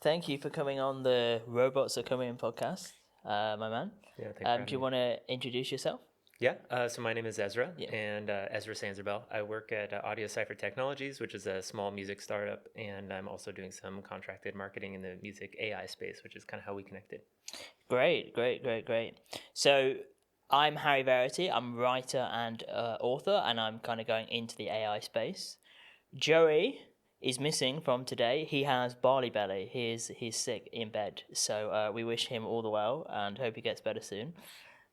Thank you for coming on the Robots Are Coming podcast, my man. Yeah, thanks for having Do you me. want to introduce yourself? Yeah, so my name is Ezra, Yeah. and Ezra Sandzer-Bell. I work at Audio Cipher Technologies, which is a small music startup, and I'm also doing some contracted marketing in the music AI space, which is kind of how we connected. Great. So I'm Harry Verity. I'm a writer and author, and I'm kind of going into the AI space. Joey is missing from today. He has barley belly. He's sick in bed. So we wish him all the well and hope he gets better soon.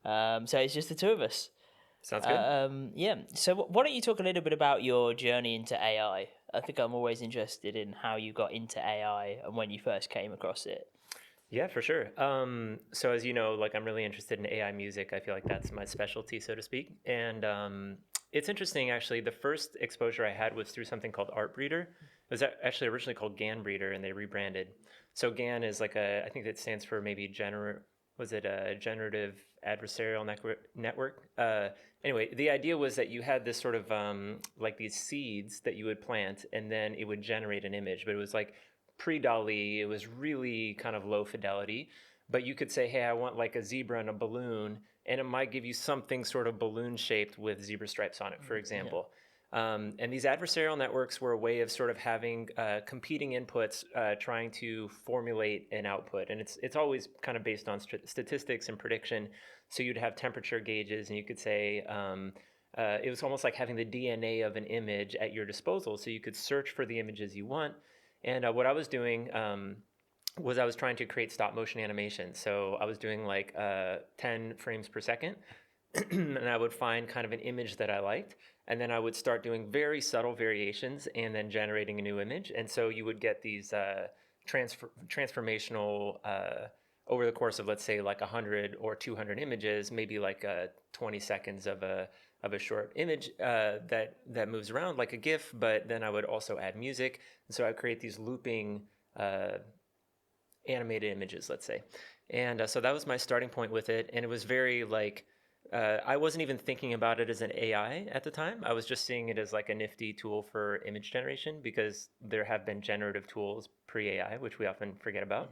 So it's just the two of us. Sounds good? Yeah. So why don't you talk a little bit about your journey into AI? I think I'm always interested in how you got into AI and when you first came across it. Yeah, for sure. So as you know, like I'm really interested in AI music. I feel like that's my specialty, so to speak. And it's interesting, actually. The first exposure I had was through something called Artbreeder. It was actually originally called GAN and they rebranded. So GAN is like I think it stands for maybe was it a generative adversarial network? Anyway, the idea was that you had this sort of like these seeds that you would plant, and then it would generate an image. But it was like pre-DALL-E, it was really kind of low fidelity. But you could say, hey, I want like a zebra and a balloon, and it might give you something sort of balloon shaped with zebra stripes on it, for example. And these adversarial networks were a way of sort of having competing inputs trying to formulate an output. And it's always kind of based on statistics and prediction. So you'd have temperature gauges, and you could say, it was almost like having the DNA of an image at your disposal. So you could search for the images you want. And what I was doing was I was trying to create stop motion animation. So I was doing like 10 frames per second. And I would find kind of an image that I liked. And then I would start doing very subtle variations and then generating a new image. And so you would get these transformational, over the course of, let's say, like 100 or 200 images, maybe like 20 seconds of a short image that moves around like a GIF, but then I would also add music. And so I'd create these looping animated images, let's say. And so that was my starting point with it. And it was very like, I wasn't even thinking about it as an AI at the time. I was just seeing it as like a nifty tool for image generation because there have been generative tools pre-AI, which we often forget about.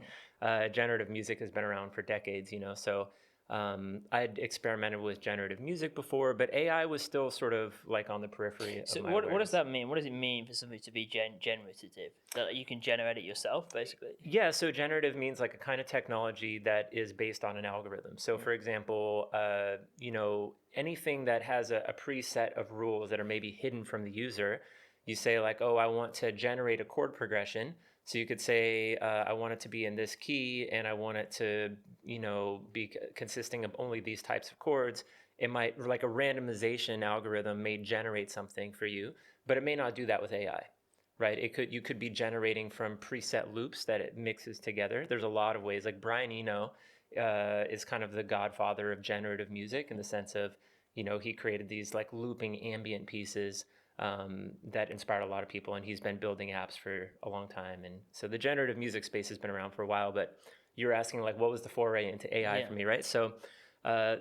Generative music has been around for decades, so I'd experimented with generative music before, but AI was still sort of like on the periphery of So my what does awareness. that mean? What does it mean for something to be generative? That you can generate it yourself, basically. Yeah, so generative means like a kind of technology that is based on an algorithm. So, for example, anything that has a preset of rules that are maybe hidden from the user, you say like, oh, I want to generate a chord progression. So you could say, I want it to be in this key, and I want it to, be consisting of only these types of chords. It might, like a randomization algorithm may generate something for you, but it may not do that with AI. Right, you could be generating from preset loops that it mixes together. There's a lot of ways. Like Brian Eno is kind of the godfather of generative music in the sense of, he created these like looping ambient pieces that inspired a lot of people, and he's been building apps for a long time. And so the generative music space has been around for a while. But you're asking like, what was the foray into AI Yeah. for me, right? So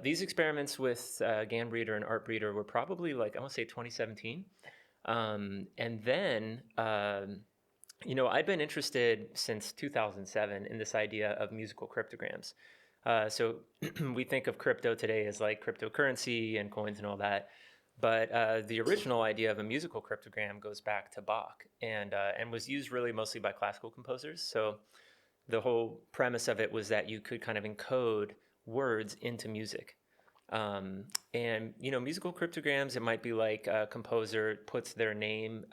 these experiments with GAN Breeder and Art Breeder were probably like I want to say 2017. And then, I'd been interested since 2007 in this idea of musical cryptograms. So we think of crypto today as like cryptocurrency and coins and all that. But the original idea of a musical cryptogram goes back to Bach and was used really mostly by classical composers. So the whole premise of it was that you could kind of encode words into music. And musical cryptograms, it might be like a composer puts their name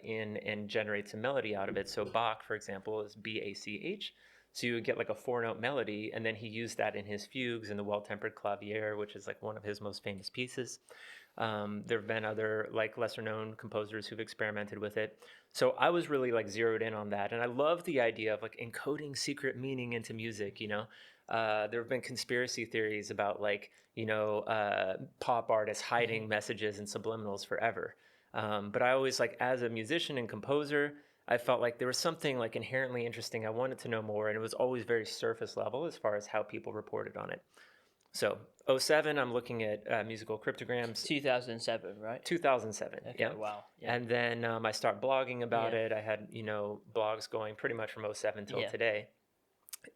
in and generates a melody out of it. So Bach, for example, is Bach. So you would get like a 4-note melody, and then he used that in his fugues in the Well-Tempered Clavier, which is like one of his most famous pieces. There have been other like lesser known composers who've experimented with it. So I was really like zeroed in on that. And I love the idea of like encoding secret meaning into music, there have been conspiracy theories about like, pop artists hiding messages and subliminals forever. But I always like, as a musician and composer, I felt like there was something like inherently interesting. I wanted to know more, and it was always very surface level as far as how people reported on it. So 07, I'm looking at musical cryptograms. 2007, right? 2007. Okay, Yeah. wow. Yeah. And then I start blogging about Yeah. it. I had, blogs going pretty much from 07 till Yeah. today.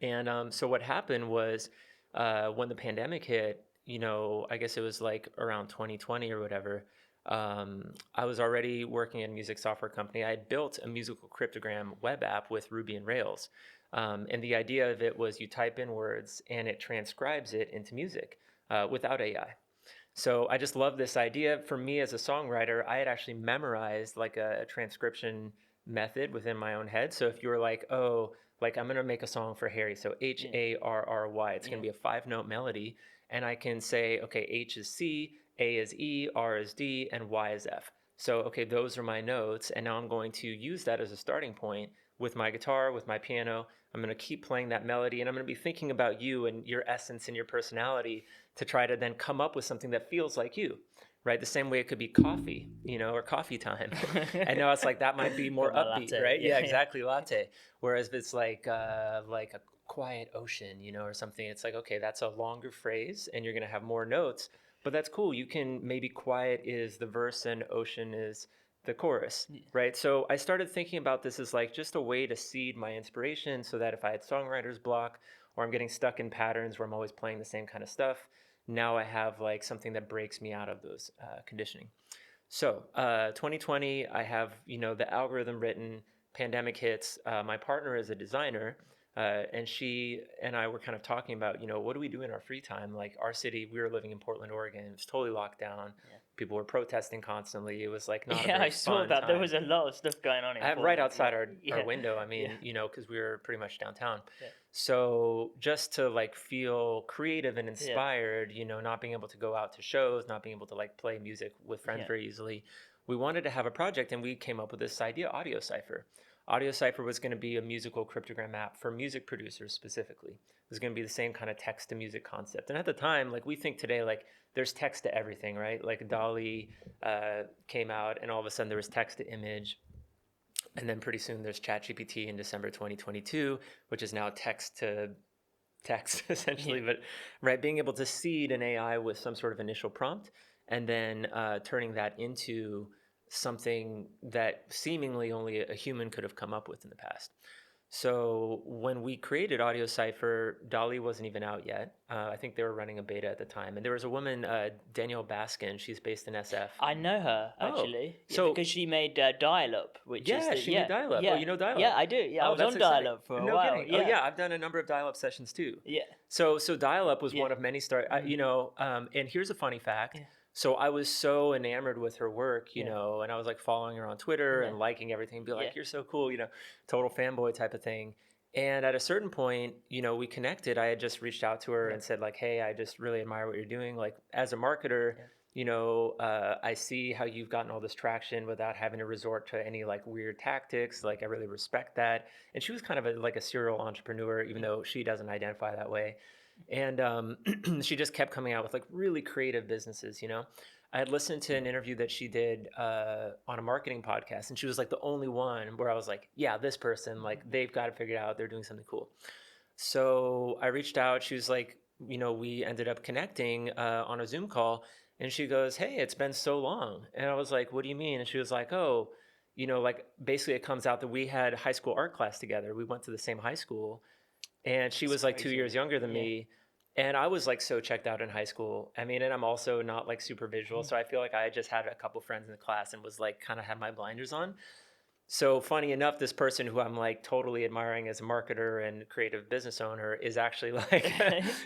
And so what happened was when the pandemic hit, I guess it was like around 2020 or whatever. I was already working at a music software company. I had built a musical cryptogram web app with Ruby and Rails. And the idea of it was you type in words and it transcribes it into music without AI. So I just love this idea. For me as a songwriter, I had actually memorized like a transcription method within my own head. So if you were like, oh, like I'm gonna make a song for Harry, so Harry, it's gonna be a 5-note melody, and I can say, okay, H is C, A is E, R is D, and Y is F. So okay, those are my notes, and now I'm going to use that as a starting point with my guitar, with my piano. I'm gonna keep playing that melody, and I'm gonna be thinking about you and your essence and your personality to try to then come up with something that feels like you, right? The same way it could be coffee, or coffee time. I know it's like that might be more upbeat, latte. right? Yeah, exactly, latte. Whereas if it's like a quiet ocean, or something, it's like, okay, that's a longer phrase and you're gonna have more notes, but that's cool. You can maybe quiet is the verse and ocean is the chorus, right? So I started thinking about this as like just a way to seed my inspiration so that if I had songwriter's block or I'm getting stuck in patterns where I'm always playing the same kind of stuff, now I have like something that breaks me out of those conditioning. So 2020, I have the algorithm written. Pandemic hits. My partner is a designer, and she and I were kind of talking about what do we do in our free time? Like our city, we were living in Portland, Oregon. It was totally locked down. Yeah. People were protesting constantly. It was like not a very I saw fun that. time. There was a lot of stuff going on in Right Portland. outside our window. I mean, because we were pretty much downtown. Yeah. So just to like feel creative and inspired, not being able to go out to shows, not being able to like play music with friends very easily, we wanted to have a project, and we came up with this idea, Audio Cipher. Audio Cipher was going to be a musical cryptogram app for music producers specifically. It was going to be the same kind of text to music concept. And at the time, like we think today, like there's text to everything, right? Like DALL-E came out, and all of a sudden there was text to image. And then pretty soon there's ChatGPT in December 2022, which is now text to text essentially. But right, being able to seed an AI with some sort of initial prompt and then turning that into something that seemingly only a human could have come up with in the past. So when we created Audio Cipher, DALL-E wasn't even out yet. I think they were running a beta at the time. And there was a woman, Danielle Baskin. She's based in SF. I know her, actually. So because she made Dial-Up, which is she made Dial-Up. Yeah. Oh, you know Dial-Up? Yeah, I do. Yeah, I was on Dial-Up for a no while. Kidding. Oh, yeah, I've done a number of Dial-Up sessions too. Yeah. So Dial-Up was one of many and here's a funny fact. Yeah. So I was so enamored with her work, and I was like following her on Twitter and liking everything, be like, you're so cool, total fanboy type of thing. And at a certain point, we connected. I had just reached out to her and said like, hey, I just really admire what you're doing. Like as a marketer, I see how you've gotten all this traction without having to resort to any like weird tactics. Like I really respect that. And she was kind of like a serial entrepreneur, even though she doesn't identify that way. And she just kept coming out with like really creative businesses, I had listened to an interview that she did on a marketing podcast, and she was like the only one where I was like, yeah, this person, like they've got it figured out. They're doing something cool. So I reached out. She was like, we ended up connecting on a Zoom call, and she goes, hey, it's been so long. And I was like, what do you mean? And she was like, oh, like basically it comes out that we had high school art class together. We went to the same high school. And she was like 2 years younger than me. And I was like so checked out in high school. I mean, and I'm also not like super visual. So I feel like I just had a couple friends in the class and was like kind of had my blinders on. So funny enough, this person who I'm like totally admiring as a marketer and creative business owner is actually like,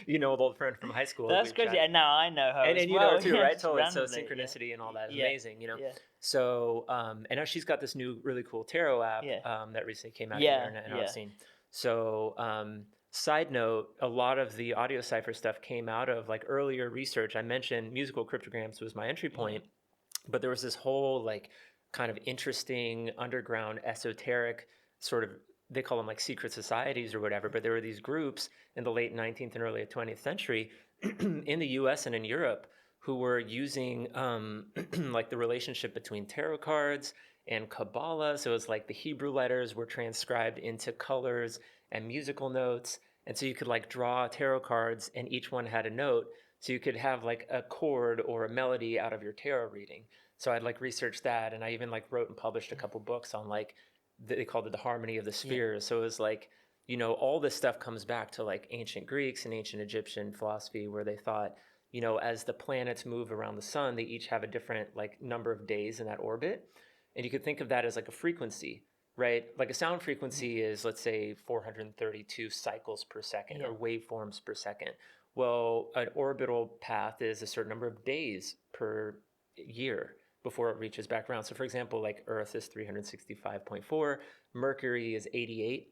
an old friend from high school. That's crazy. And now I know her as you well. know her too, right? Totally. Randomly, So synchronicity and all that is amazing, Yeah. So, and now she's got this new really cool tarot app that recently came out here and I've seen. So, side note, a lot of the Audio Cipher stuff came out of like earlier research. I mentioned musical cryptograms was my entry point, but there was this whole like kind of interesting underground esoteric sort of, they call them like secret societies or whatever, but there were these groups in the late 19th and early 20th century in the US and in Europe who were using like the relationship between tarot cards and Kabbalah. So it was like the Hebrew letters were transcribed into colors and musical notes. And so you could like draw tarot cards and each one had a note. So you could have like a chord or a melody out of your tarot reading. So I'd like researched that, and I even like wrote and published a couple books on like they called it the harmony of the spheres. So it was like, you know, all this stuff comes back to like ancient Greeks and ancient Egyptian philosophy, where they thought, you know, as the planets move around the sun, they each have a different like number of days in that orbit. And you could think of that as like a frequency, right? Like a sound frequency is, let's say, 432 cycles per second or waveforms per second. Well, an orbital path is a certain number of days per year before it reaches back around. So for example, like Earth is 365.4, Mercury is 88.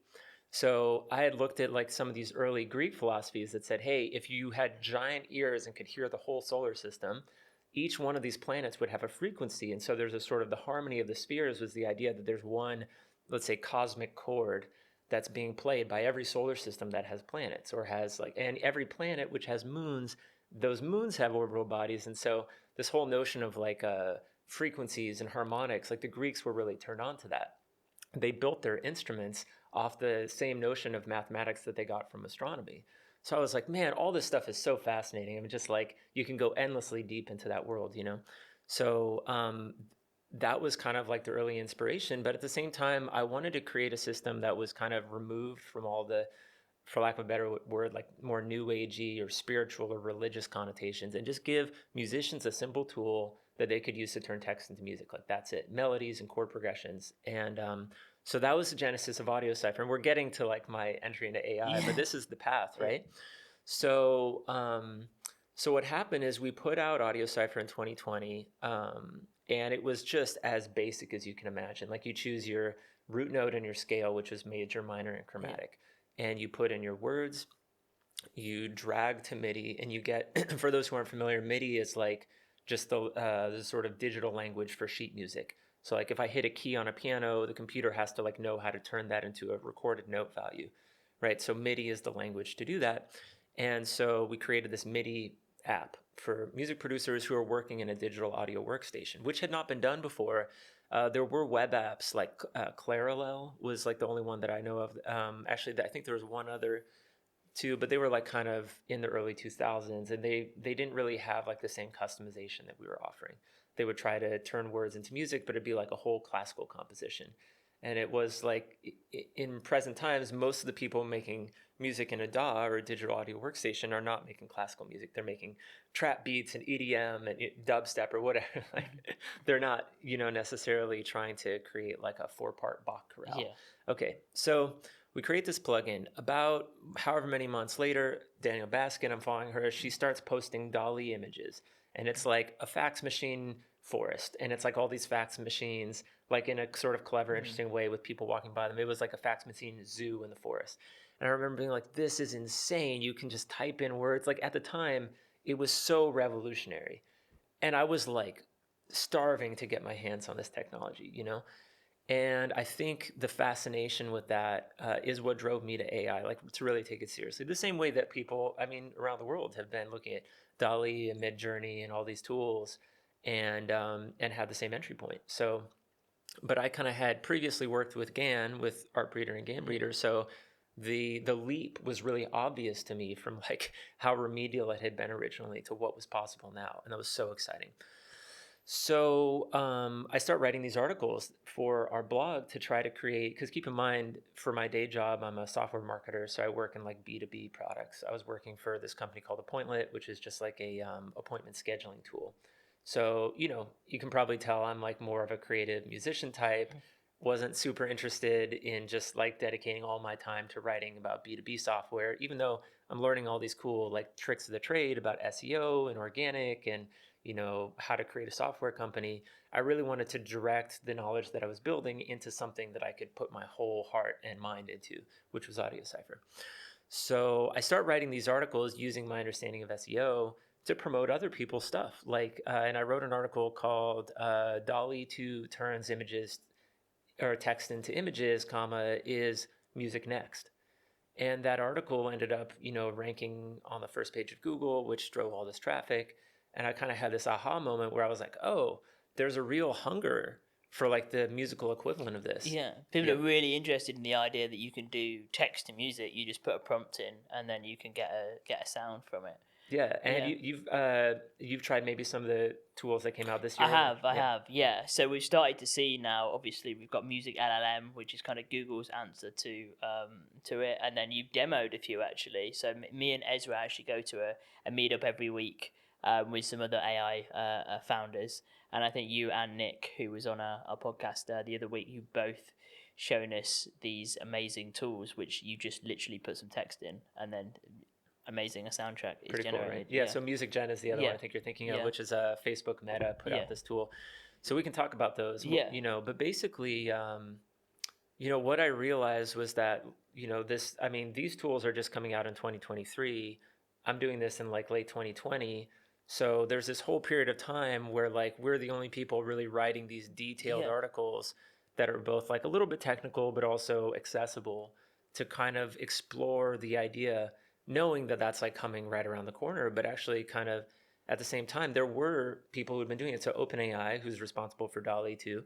So I had looked at like some of these early Greek philosophies that said, hey, if you had giant ears and could hear the whole solar system, each one of these planets would have a frequency. And so there's a sort of the harmony of the spheres was the idea that there's one, let's say, cosmic chord that's being played by every solar system that has planets or has like, and every planet which has moons, those moons have orbital bodies. And so this whole notion of like frequencies and harmonics, like the Greeks were really turned on to that. They built their instruments off the same notion of mathematics that they got from astronomy. So I was like, man, all this stuff is so fascinating. I mean, just like you can go endlessly deep into that world, you know? So that was kind of like the early inspiration. But at the same time, I wanted to create a system that was kind of removed from all the, for lack of a better word, like more new agey or spiritual or religious connotations, and just give musicians a simple tool that they could use to turn text into music. Like that's it, melodies and chord progressions. And so that was the genesis of Audio Cipher. And we're getting to like my entry into AI, but this is the path, right? So so what happened is we put out Audio Cipher in 2020, and it was just as basic as you can imagine. Like you choose your root note and your scale, which is major, minor, and chromatic. And you put in your words, you drag to MIDI, and you get, for those who aren't familiar, MIDI is like just the sort of digital language for sheet music. So like if I hit a key on a piano, the computer has to like know how to turn that into a recorded note value, right? So MIDI is the language to do that. And so we created this MIDI app for music producers who are working in a digital audio workstation, which had not been done before. There were web apps like Claralel was like the only one that I know of. Actually, I think there was one other too, but they were like kind of in the early 2000s, and they didn't really have like the same customization that we were offering. They would try to turn words into music, but it'd be like a whole classical composition. And it was like in present times, most of the people making music in a DAW or a digital audio workstation are not making classical music. They're making trap beats and EDM and dubstep or whatever. Like, they're not, you know, necessarily trying to create like a 4-part Bach chorale. Yeah. Okay, so we create this plugin. About however many months later, Danielle Baskin, I'm following her, she starts posting DALL-E images. And it's like a fax machine forest. And it's like all these fax machines, like in a sort of clever, interesting way with people walking by them. It was like a fax machine zoo in the forest. And I remember being like, this is insane. You can just type in words. Like at the time, it was so revolutionary. And I was like starving to get my hands on this technology, you know? And I think the fascination with that is what drove me to AI, like to really take it seriously. The same way that people, I mean, around the world have been looking at DALL-E and Midjourney and all these tools, and had the same entry point. So, but I kind of had previously worked with GAN, with Art Breeder and GAN Breeder, so the leap was really obvious to me from like how remedial it had been originally to what was possible now, and that was so exciting. So I start writing these articles for our blog to try to create, because keep in mind, for my day job, I'm a software marketer, so I work in like B2B products. I was working for this company called Appointlet, which is just like a appointment scheduling tool. So, you know, you can probably tell I'm like more of a creative musician type, wasn't super interested in just like dedicating all my time to writing about B2B software, even though I'm learning all these cool like tricks of the trade about SEO and organic and, you know, how to create a software company. I really wanted to direct the knowledge that I was building into something that I could put my whole heart and mind into, which was Audio Cipher. So I start writing these articles using my understanding of SEO to promote other people's stuff. Like, and I wrote an article called DALL-E 2 turns images or text into images, comma, is music next. And that article ended up, you know, ranking on the first page of Google, which drove all this traffic. And I kind of had this aha moment where I was like, oh, there's a real hunger for like the musical equivalent of this. Yeah, people are really interested in the idea that you can do text to music. You just put a prompt in, and then you can get a sound from it. Yeah, and you've tried maybe some of the tools that came out this year. I have. Yeah. So we've started to see now. Obviously, we've got Music LLM, which is kind of Google's answer to it, and then you've demoed a few actually. So me and Ezra actually go to a meetup every week with some other AI founders, and I think you and Nick, who was on our podcast the other week, you both shown us these amazing tools, which you just literally put some text in, and then amazing a soundtrack is Pretty generated. Cool, right? Yeah, so Music Gen is the other one I think you're thinking of, which is Facebook Meta put out this tool. So we can talk about those. You know, but basically, you know, what I realized was that, you know, these tools are just coming out in 2023. I'm doing this in like late 2020. So there's this whole period of time where like we're the only people really writing these detailed articles that are both like a little bit technical, but also accessible to kind of explore the idea, knowing that that's like coming right around the corner, but actually kind of at the same time, there were people who'd been doing it. So OpenAI, who's responsible for DALL-E 2,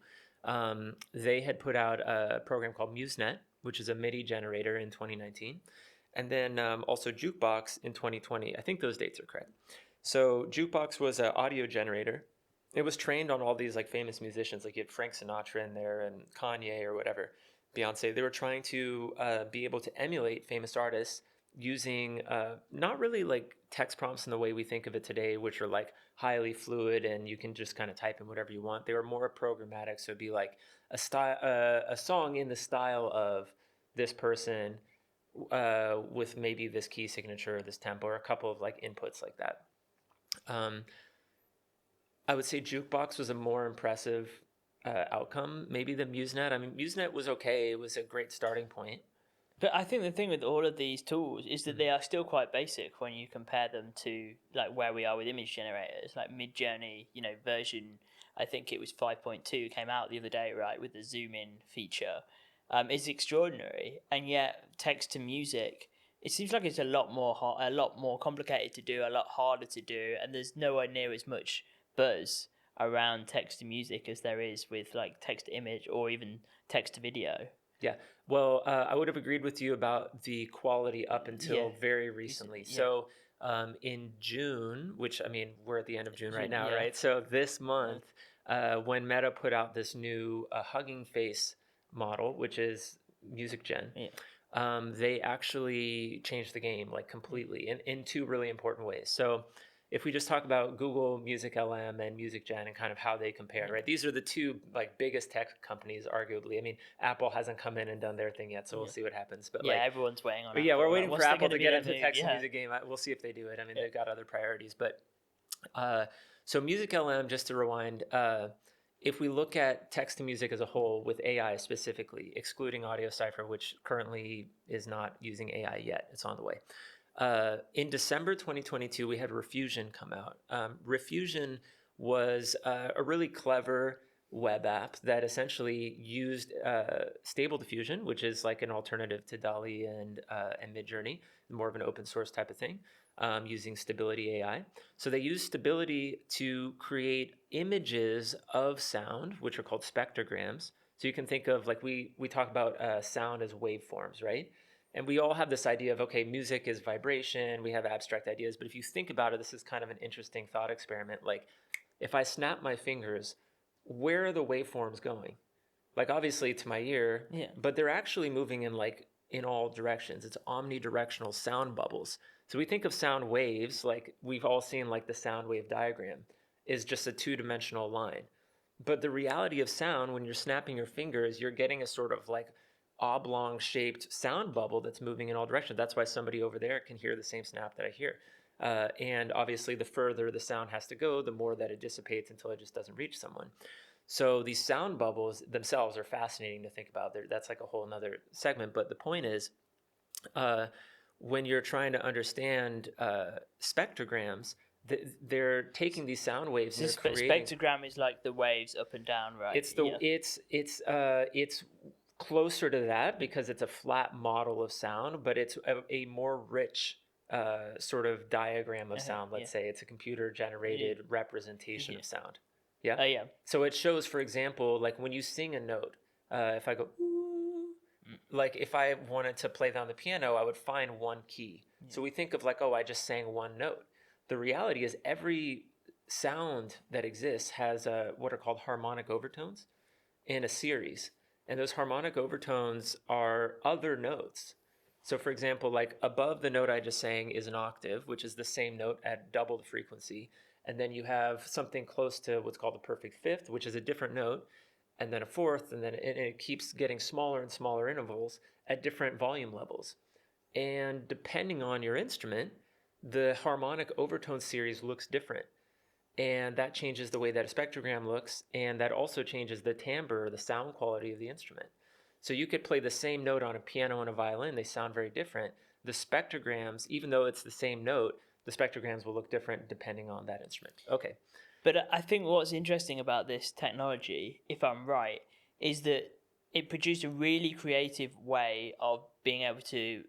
they had put out a program called MuseNet, which is a MIDI generator in 2019. And then also Jukebox in 2020. I think those dates are correct. So Jukebox was an audio generator. It was trained on all these like famous musicians, like you had Frank Sinatra in there and Kanye or whatever, Beyonce. They were trying to be able to emulate famous artists using not really like text prompts in the way we think of it today, which are like highly fluid and you can just kind of type in whatever you want. They were more programmatic, so it'd be like a song in the style of this person with maybe this key signature or this tempo or a couple of like inputs like that. I would say Jukebox was a more impressive outcome. Maybe the MuseNet. I mean, MuseNet was okay. It was a great starting point. But I think the thing with all of these tools is that they are still quite basic when you compare them to like where we are with image generators, like Midjourney, you know, version, I think it was 5.2 came out the other day, right, with the zoom in feature, is extraordinary. And yet text to music, it seems like it's a lot more complicated to do, a lot harder to do, and there's nowhere near as much buzz around text to music as there is with like text to image or even text to video. Yeah, well, I would have agreed with you about the quality up until very recently. So in June, which I mean, we're at the end of June right now, right? So this month, when Meta put out this new Hugging Face model, which is Music Gen, they actually changed the game like completely in two really important ways. So if we just talk about Google Music LM and Music Gen and kind of how they compare, right? These are the two like biggest tech companies, arguably. I mean, Apple hasn't come in and done their thing yet, so we'll see what happens. But like, everyone's waiting on. But Apple, we're waiting for Apple to get into the text and music game. We'll see if they do it. I mean, they've got other priorities. But so Music LM, just to rewind, if we look at text to music as a whole with AI specifically, excluding audio cipher, which currently is not using AI yet, it's on the way. In December 2022, we had Refusion come out. Refusion was a really clever web app that essentially used Stable Diffusion, which is like an alternative to DALL-E and Midjourney, more of an open source type of thing, using Stability AI. So they use Stability to create images of sound, which are called spectrograms. So you can think of like we talk about sound as waveforms, right? And we all have this idea of, okay, music is vibration, we have abstract ideas, but if you think about it, this is kind of an interesting thought experiment. Like, if I snap my fingers, where are the waveforms going? Like, obviously to my ear, but they're actually moving in all directions. It's omnidirectional sound bubbles. So we think of sound waves, like we've all seen like the sound wave diagram, is just a two-dimensional line. But the reality of sound, when you're snapping your fingers, you're getting a sort of like oblong shaped sound bubble that's moving in all directions. That's why somebody over there can hear the same snap that I hear. And obviously the further the sound has to go, the more that it dissipates until it just doesn't reach someone. So these sound bubbles themselves are fascinating to think about. That's like a whole nother segment. But the point is, when you're trying to understand spectrograms, they're taking these sound waves. So spectrogram is like the waves up and down, right? It's closer to that because it's a flat model of sound, but it's a more rich sort of diagram of sound. Let's say it's a computer generated representation of sound. Yeah. Yeah. So it shows, for example, like when you sing a note, if I go, ooh, like if I wanted to play that on the piano, I would find one key. So we think of like, oh, I just sang one note. The reality is every sound that exists has what are called harmonic overtones in a series. And those harmonic overtones are other notes. So, for example, like above the note I just sang is an octave, which is the same note at double the frequency. And then you have something close to what's called a perfect fifth, which is a different note, and then a fourth, and then it keeps getting smaller and smaller intervals at different volume levels. And depending on your instrument, the harmonic overtone series looks different. And that changes the way that a spectrogram looks, and that also changes the timbre, or the sound quality of the instrument. So you could play the same note on a piano and a violin, they sound very different. The spectrograms, even though it's the same note, the spectrograms will look different depending on that instrument. Okay. But I think what's interesting about this technology, if I'm right, is that it produced a really creative way of being able to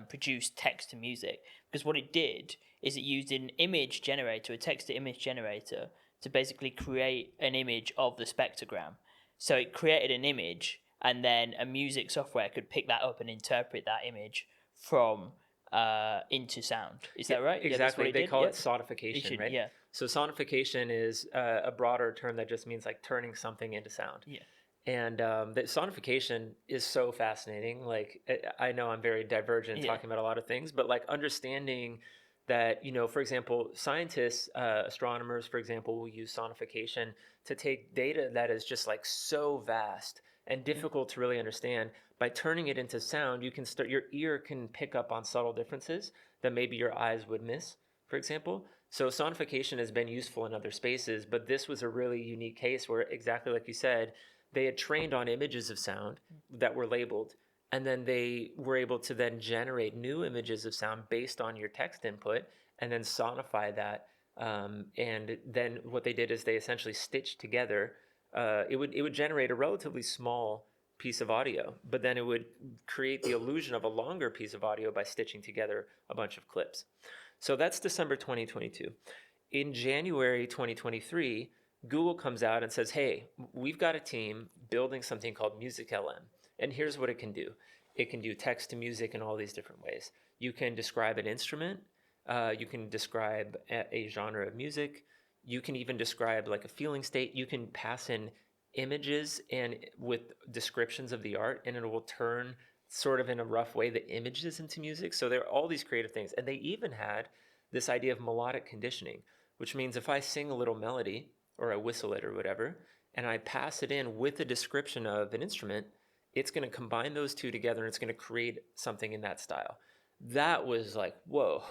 produce text to music. Because what it did is it used an image generator, a text to image generator, to basically create an image of the spectrogram. So it created an image, and then a music software could pick that up and interpret that image from into sound. Is that right? Exactly. Yeah, they call it It sonification, should, right? yeah. So sonification is a broader term that just means like turning something into sound. Yeah. And the sonification is so fascinating. Like I know I'm very divergent talking about a lot of things, but like understanding that, you know, for example, scientists, astronomers, for example, will use sonification to take data that is just like so vast and difficult to really understand. By turning it into sound, you can start, your ear can pick up on subtle differences that maybe your eyes would miss, for example. So sonification has been useful in other spaces, but this was a really unique case where, exactly like you said, they had trained on images of sound that were labeled, and then they were able to then generate new images of sound based on your text input and then sonify that. And then what they did is they essentially stitched together. It would generate a relatively small piece of audio, but then it would create the illusion of a longer piece of audio by stitching together a bunch of clips. So that's December 2022. In January 2023, Google comes out and says, hey, we've got a team building something called MusicLM. And here's what it can do. It can do text to music in all these different ways. You can describe an instrument. You can describe a genre of music. You can even describe like a feeling state. You can pass in images and with descriptions of the art, and it will turn sort of in a rough way the images into music. So there are all these creative things. And they even had this idea of melodic conditioning, which means if I sing a little melody or I whistle it or whatever, and I pass it in with a description of an instrument, it's going to combine those two together and it's going to create something in that style. That was like, whoa.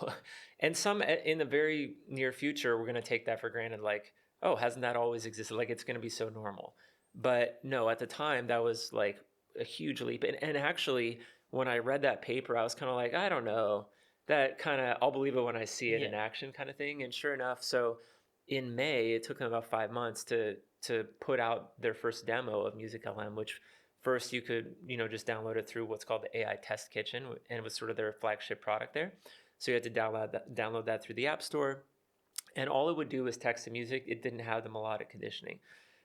And some in the very near future, we're going to take that for granted. Like, oh, hasn't that always existed? Like, it's going to be so normal. But no, at the time, that was like a huge leap. And actually, when I read that paper, I was kind of like, I don't know. That kind of, I'll believe it when I see it in action kind of thing. And sure enough, so in May, it took them about 5 months to put out their first demo of MusicLM, which first you could, just download it through what's called the AI Test Kitchen, and it was sort of their flagship product there. So you had to download that through the App Store, and all it would do was text to music. It didn't have the melodic conditioning.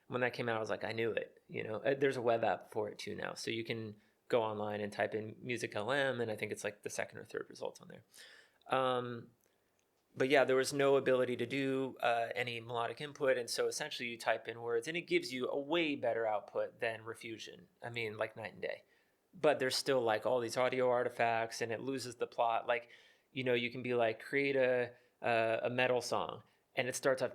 When that came out, I was like, I knew it. There's a web app for it too now, so you can go online and type in MusicLM, and I think it's like the second or third result on there. But yeah, there was no ability to do any melodic input, and so essentially you type in words, and it gives you a way better output than Refusion. I mean, like night and day. But there's still like all these audio artifacts, and it loses the plot. Like, you can be like, create a metal song, and it starts off,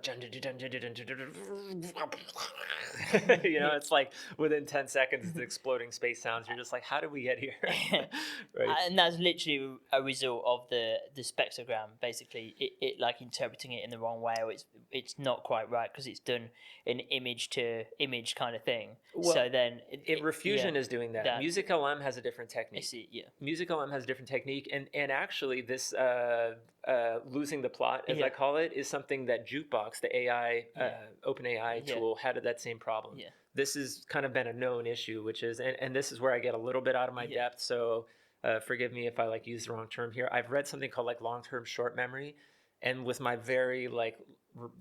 it's like within 10 seconds, it's exploding space sounds. You're just like, how did we get here? Right. And that's literally a result of the spectrogram. Basically, it like interpreting it in the wrong way, or it's not quite right because it's done an image to image kind of thing. Well, so then Refusion is doing that. MusicLM has a different technique. I see, yeah. MusicLM has a different technique, and actually this losing the plot, as I call it, is something that Jukebox, the AI OpenAI tool, had that same problem. Yeah. This has kind of been a known issue, which is, and this is where I get a little bit out of my depth. So forgive me if I use the wrong term here. I've read something called long-term short memory, And with my very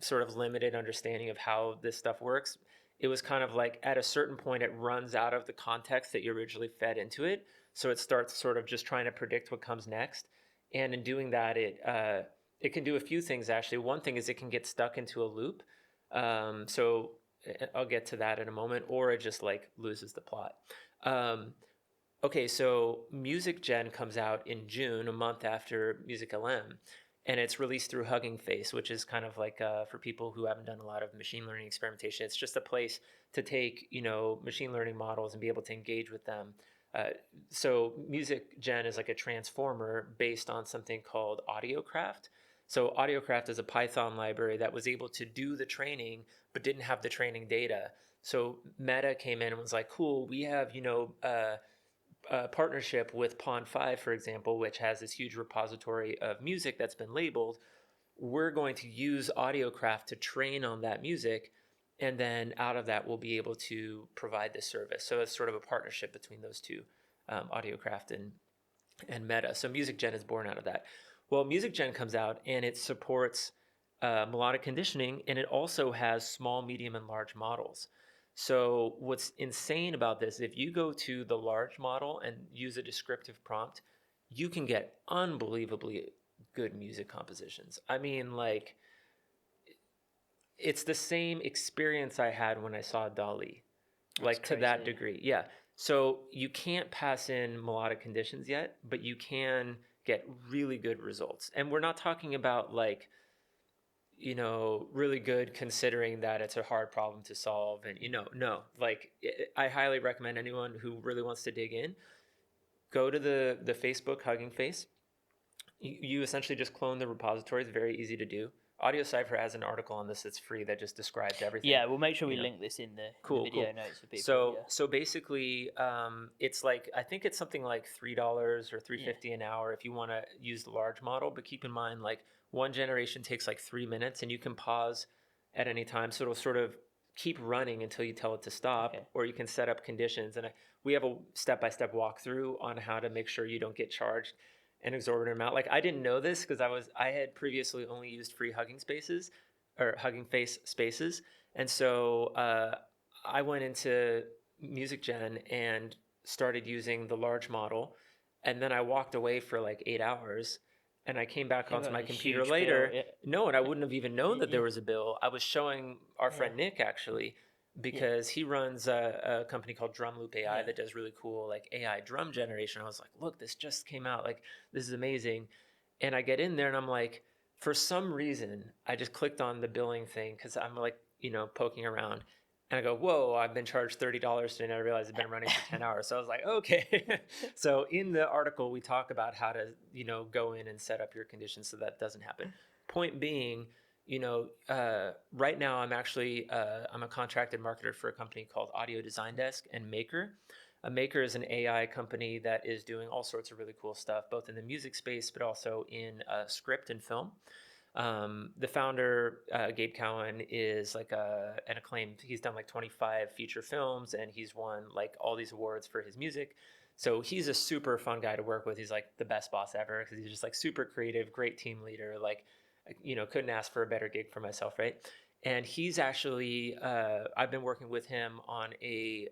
sort of limited understanding of how this stuff works, it was kind of like at a certain point it runs out of the context that you originally fed into it. So it starts sort of just trying to predict what comes next. And in doing that, it can do a few things actually. One thing is it can get stuck into a loop. So I'll get to that in a moment, or it just like loses the plot. Okay, so Music Gen comes out in June, a month after Music LM, and it's released through Hugging Face, which is kind of like for people who haven't done a lot of machine learning experimentation. It's just a place to take machine learning models and be able to engage with them. So Music Gen is like a transformer based on something called AudioCraft. So AudioCraft is a Python library that was able to do the training but didn't have the training data. So Meta came in and was like, cool, we have partnership with Pond5, for example, which has this huge repository of music that's been labeled. We're going to use AudioCraft to train on that music, and then out of that, we'll be able to provide this service. So it's sort of a partnership between those two, AudioCraft and Meta. So Music Gen is born out of that. Well, Music Gen comes out, and it supports melodic conditioning, and it also has small, medium, and large models. So what's insane about this, if you go to the large model and use a descriptive prompt, you can get unbelievably good music compositions. I mean, like, it's the same experience I had when I saw Dali, like to that degree. Yeah. So you can't pass in melodic conditions yet, but you can get really good results. And we're not talking about like, really good considering that it's a hard problem to solve. And, no, like I highly recommend anyone who really wants to dig in, go to the Facebook Hugging Face. You essentially just clone the repository. It's very easy to do. Audio Cipher has an article on this that's free that just describes everything. Yeah, we'll make sure we link this in the video notes for people. So basically, it's like, I think it's something like $3 or $3.50 an hour if you want to use the large model. But keep in mind, like one generation takes like 3 minutes, and you can pause at any time. So it'll sort of keep running until you tell it to stop, or you can set up conditions. And we have a step-by-step walkthrough on how to make sure you don't get charged an exorbitant amount. Like I didn't know this because I had previously only used free Hugging Spaces or Hugging Face spaces, and so I went into Music Gen and started using the large model, and then I walked away for like 8 hours, and I came back onto my computer later. No, and I wouldn't have even known that there was a bill. I was showing our friend Nick actually, because he runs a company called Drum Loop AI that does really cool like AI drum generation. I was like, look, this just came out. Like, this is amazing. And I get in there and I'm like, for some reason, I just clicked on the billing thing because I'm like, poking around. And I go, whoa, I've been charged $30 today, and I realized I've been running for 10 hours. So I was like, okay. So in the article, we talk about how to, go in and set up your conditions so that doesn't happen. Point being, right now I'm actually, I'm a contracted marketer for a company called Audio Design Desk and Maker. Maker is an AI company that is doing all sorts of really cool stuff, both in the music space, but also in script and film. The founder, Gabe Cowan, is like an acclaimed, he's done like 25 feature films, and he's won like all these awards for his music. So he's a super fun guy to work with. He's like the best boss ever because he's just like super creative, great team leader, like, couldn't ask for a better gig for myself, right? And he's actually, I've been working with him on a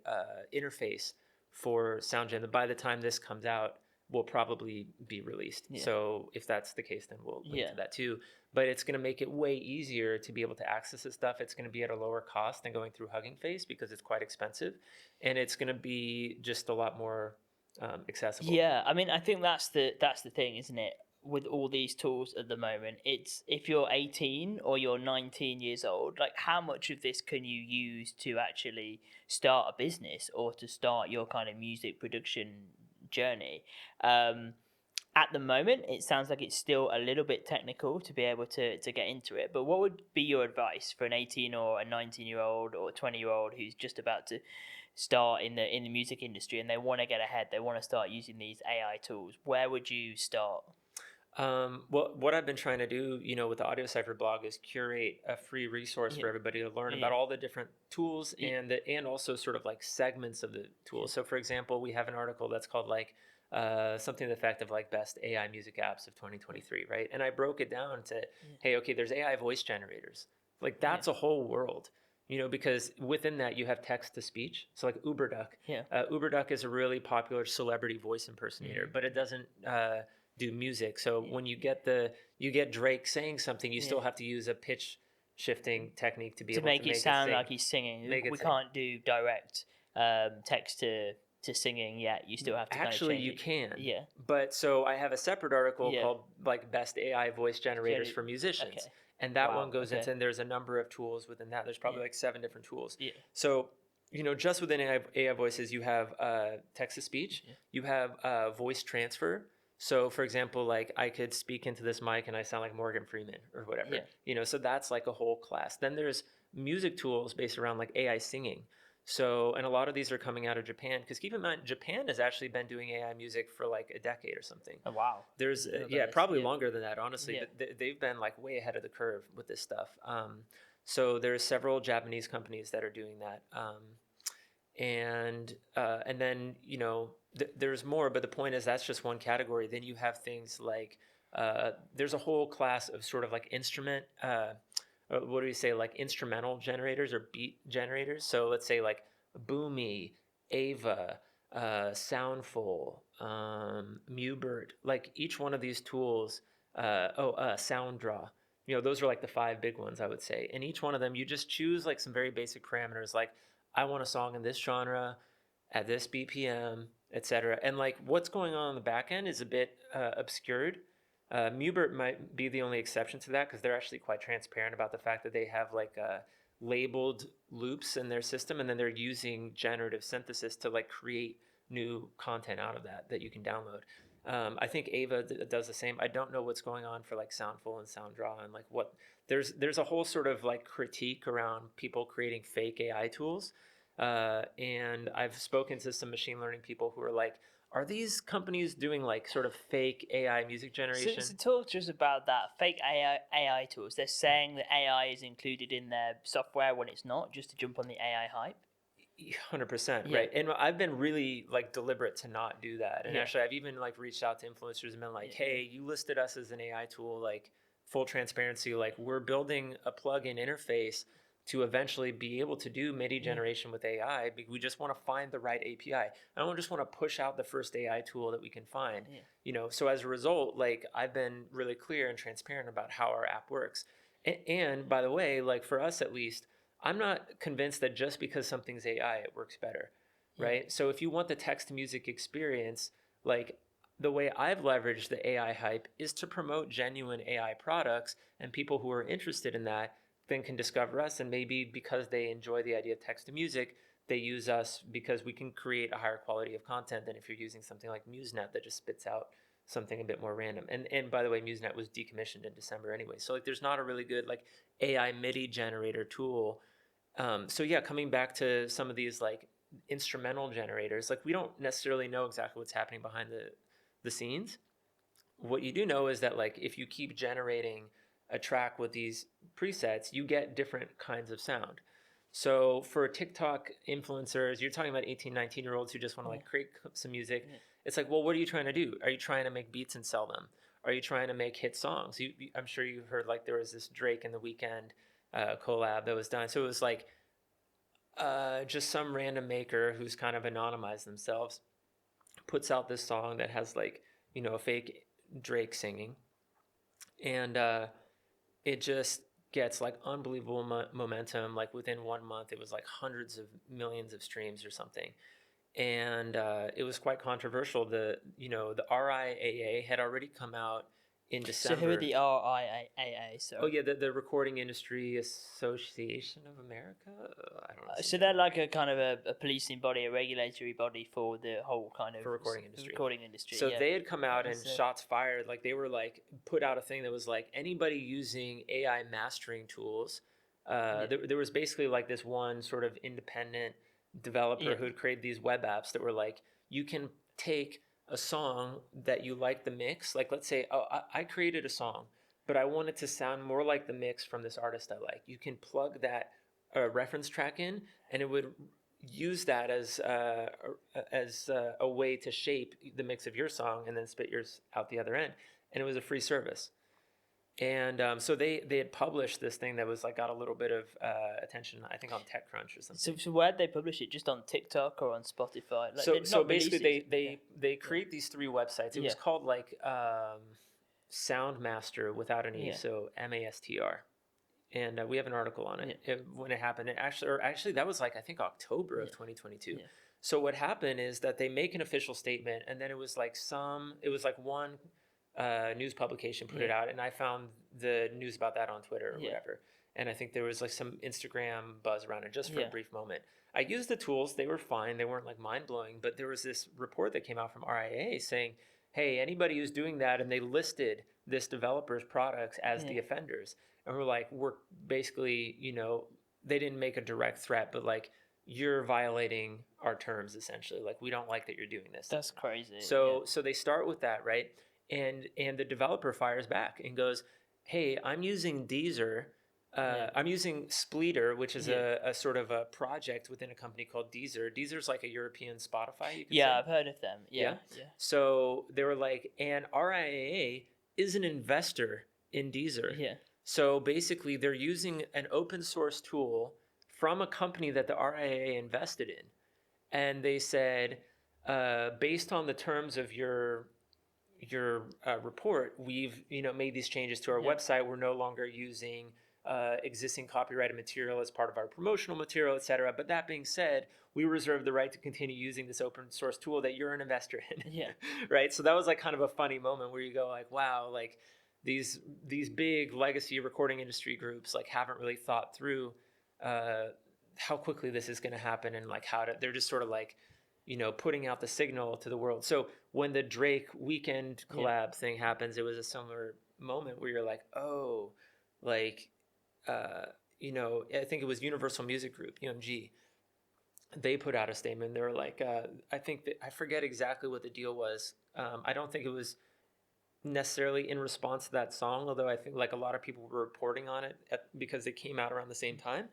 interface for SoundGen. By the time this comes out, will probably be released. So if that's the case, then we'll link to that too. But it's going to make it way easier to be able to access this stuff. It's going to be at a lower cost than going through Hugging Face because it's quite expensive, and it's going to be just a lot more accessible. Yeah, I mean, I think that's the thing, isn't it? With all these tools at the moment, it's if you're 18 or you're 19 years old, like how much of this can you use to actually start a business or to start your kind of music production journey? At the moment, it sounds like it's still a little bit technical to be able to get into it. But what would be your advice for an 18 or a 19-year-old or a 20-year-old who's just about to start in the music industry and they want to get ahead, they want to start using these AI tools? Where would you start? Well, what I've been trying to do, with the Audio Cipher blog is curate a free resource for everybody to learn about all the different tools and also sort of like segments of the tools. So for example, we have an article that's called like something to the effect of like best AI music apps of 2023, right? And I broke it down to, hey, okay, there's AI voice generators. Like that's a whole world, because within that you have text to speech. So like UberDuck. Yeah. UberDuck is a really popular celebrity voice impersonator, but it doesn't do music. So when you get Drake saying something, you still have to use a pitch shifting technique to be able to make it sound sing. like he's singing. Make it We sing. can't do direct text to singing yet. You still have to Actually, kind of you change can. Yeah. But so I have a separate article Yeah. called like best AI voice generators for musicians. Okay. And that Wow, one goes okay. into, and there's a number of tools within that. There's probably like 7 different tools. Yeah. So, just within AI voices, you have text to speech, you have voice transfer. So, for example, like I could speak into this mic and I sound like Morgan Freeman or whatever. So that's like a whole class. Then there's music tools based around like AI singing. So, and a lot of these are coming out of Japan, because keep in mind, Japan has actually been doing AI music for like a decade or something. Oh, wow. There's, probably longer than that, honestly. But they've been like way ahead of the curve with this stuff. So there's several Japanese companies that are doing that. And then, there's more, but the point is that's just one category. Then you have things like, there's a whole class of sort of like instrument, what do we say, like instrumental generators or beat generators. So let's say like Boomy, Ava, Soundful, Mubert, like each one of these tools, Sounddraw, those are like the 5 big ones, I would say. And each one of them, you just choose like some very basic parameters, like I want a song in this genre at this BPM, etc. And like what's going on the back end is a bit obscured. Mubert might be the only exception to that, because they're actually quite transparent about the fact that they have like labeled loops in their system, and then they're using generative synthesis to like create new content out of that you can download. I think Ava does the same. I don't know what's going on for like Soundful and Sounddraw, and like what there's a whole sort of like critique around people creating fake AI tools. And I've spoken to some machine learning people who are like, are these companies doing like sort of fake AI music generation? So talk to us about that. Fake AI tools. They're saying that AI is included in their software when it's not, just to jump on the AI hype. 100%, right. And I've been really like deliberate to not do that. And actually I've even like reached out to influencers and been like, hey, you listed us as an AI tool, like full transparency, like we're building a plugin interface to eventually be able to do MIDI generation with AI. We just want to find the right API. I don't just want to push out the first AI tool that we can find. So as a result, like I've been really clear and transparent about how our app works. And by the way, like for us at least, I'm not convinced that just because something's AI, it works better, right? So if you want the text to music experience, like the way I've leveraged the AI hype is to promote genuine AI products, and people who are interested in that then can discover us, and maybe because they enjoy the idea of text to music, they use us because we can create a higher quality of content than if you're using something like MuseNet that just spits out something a bit more random. And by the way, MuseNet was decommissioned in December anyway. So like there's not a really good like AI MIDI generator tool. Coming back to some of these like instrumental generators, like we don't necessarily know exactly what's happening behind the scenes. What you do know is that like if you keep generating a track with these presets, you get different kinds of sound. So for TikTok influencers, you're talking about 18, 19-year-olds who just want to like create some music. It's like, well, what are you trying to do? Are you trying to make beats and sell them? Are you trying to make hit songs? I'm sure you've heard like there was this Drake and The Weeknd collab that was done. So it was like just some random maker who's kind of anonymized themselves puts out this song that has like, a fake Drake singing. And it just gets like unbelievable momentum. Like within 1 month, it was like hundreds of millions of streams or something. And it was quite controversial. The RIAA had already come out in December. So who are the RIAA? So the Recording Industry Association of America. I don't know. So they're like a kind of a policing body, a regulatory body for the whole kind of for recording industry. So they had come out and shots fired. Like they were like put out a thing that was like anybody using AI mastering tools. There was basically like this one sort of independent developer who had created these web apps that were like, you can take a song that you like the mix, like let's say, I created a song, but I want it to sound more like the mix from this artist I like. You can plug that reference track in, and it would use that as a way to shape the mix of your song and then spit yours out the other end. And it was a free service. And so they had published this thing that was like got a little bit of attention, I think on TechCrunch or something. So where'd they publish it? Just on TikTok or on Spotify? Like, So not release basically it? they create these 3 websites. It was Yeah. called like Soundmaster without an E, Yeah. so MASTR. And we have an article on it, when it happened. It actually that was like I think October of 2022. Yeah. So what happened is that they make an official statement, and then it was like one news publication put it out, and I found the news about that on Twitter or whatever. And I think there was like some Instagram buzz around it just for a brief moment. I used the tools; they were fine. They weren't like mind blowing, but there was this report that came out from RIAA saying, "Hey, anybody who's doing that," and they listed this developer's products as the offenders. And we're basically, they didn't make a direct threat, but like, you're violating our terms essentially. Like, we don't like that you're doing this. That's crazy. So they start with that, right? And the developer fires back and goes, "Hey, I'm using Deezer. I'm using Spleeter, which is a sort of a project within a company called Deezer. Deezer's like a European Spotify. You could say. I've heard of them. Yeah. So they were like, and RIAA is an investor in Deezer. Yeah. So basically, they're using an open source tool from a company that the RIAA invested in. And they said, based on the terms of your report, we've made these changes to our website. We're no longer using existing copyrighted material as part of our promotional material, etc. But that being said, we reserve the right to continue using this open source tool that you're an investor in. Yeah. Right? So that was like kind of a funny moment where you go like, wow, like these big legacy recording industry groups like haven't really thought through how quickly this is going to happen, and like they're just sort of like putting out the signal to the world. So when the Drake Weekend collab thing happens, it was a similar moment where you're like, oh, like I think it was Universal Music Group, UMG. They put out a statement. They were like, I forget exactly what the deal was. I don't think it was necessarily in response to that song, although I think like a lot of people were reporting on it because it came out around the same time.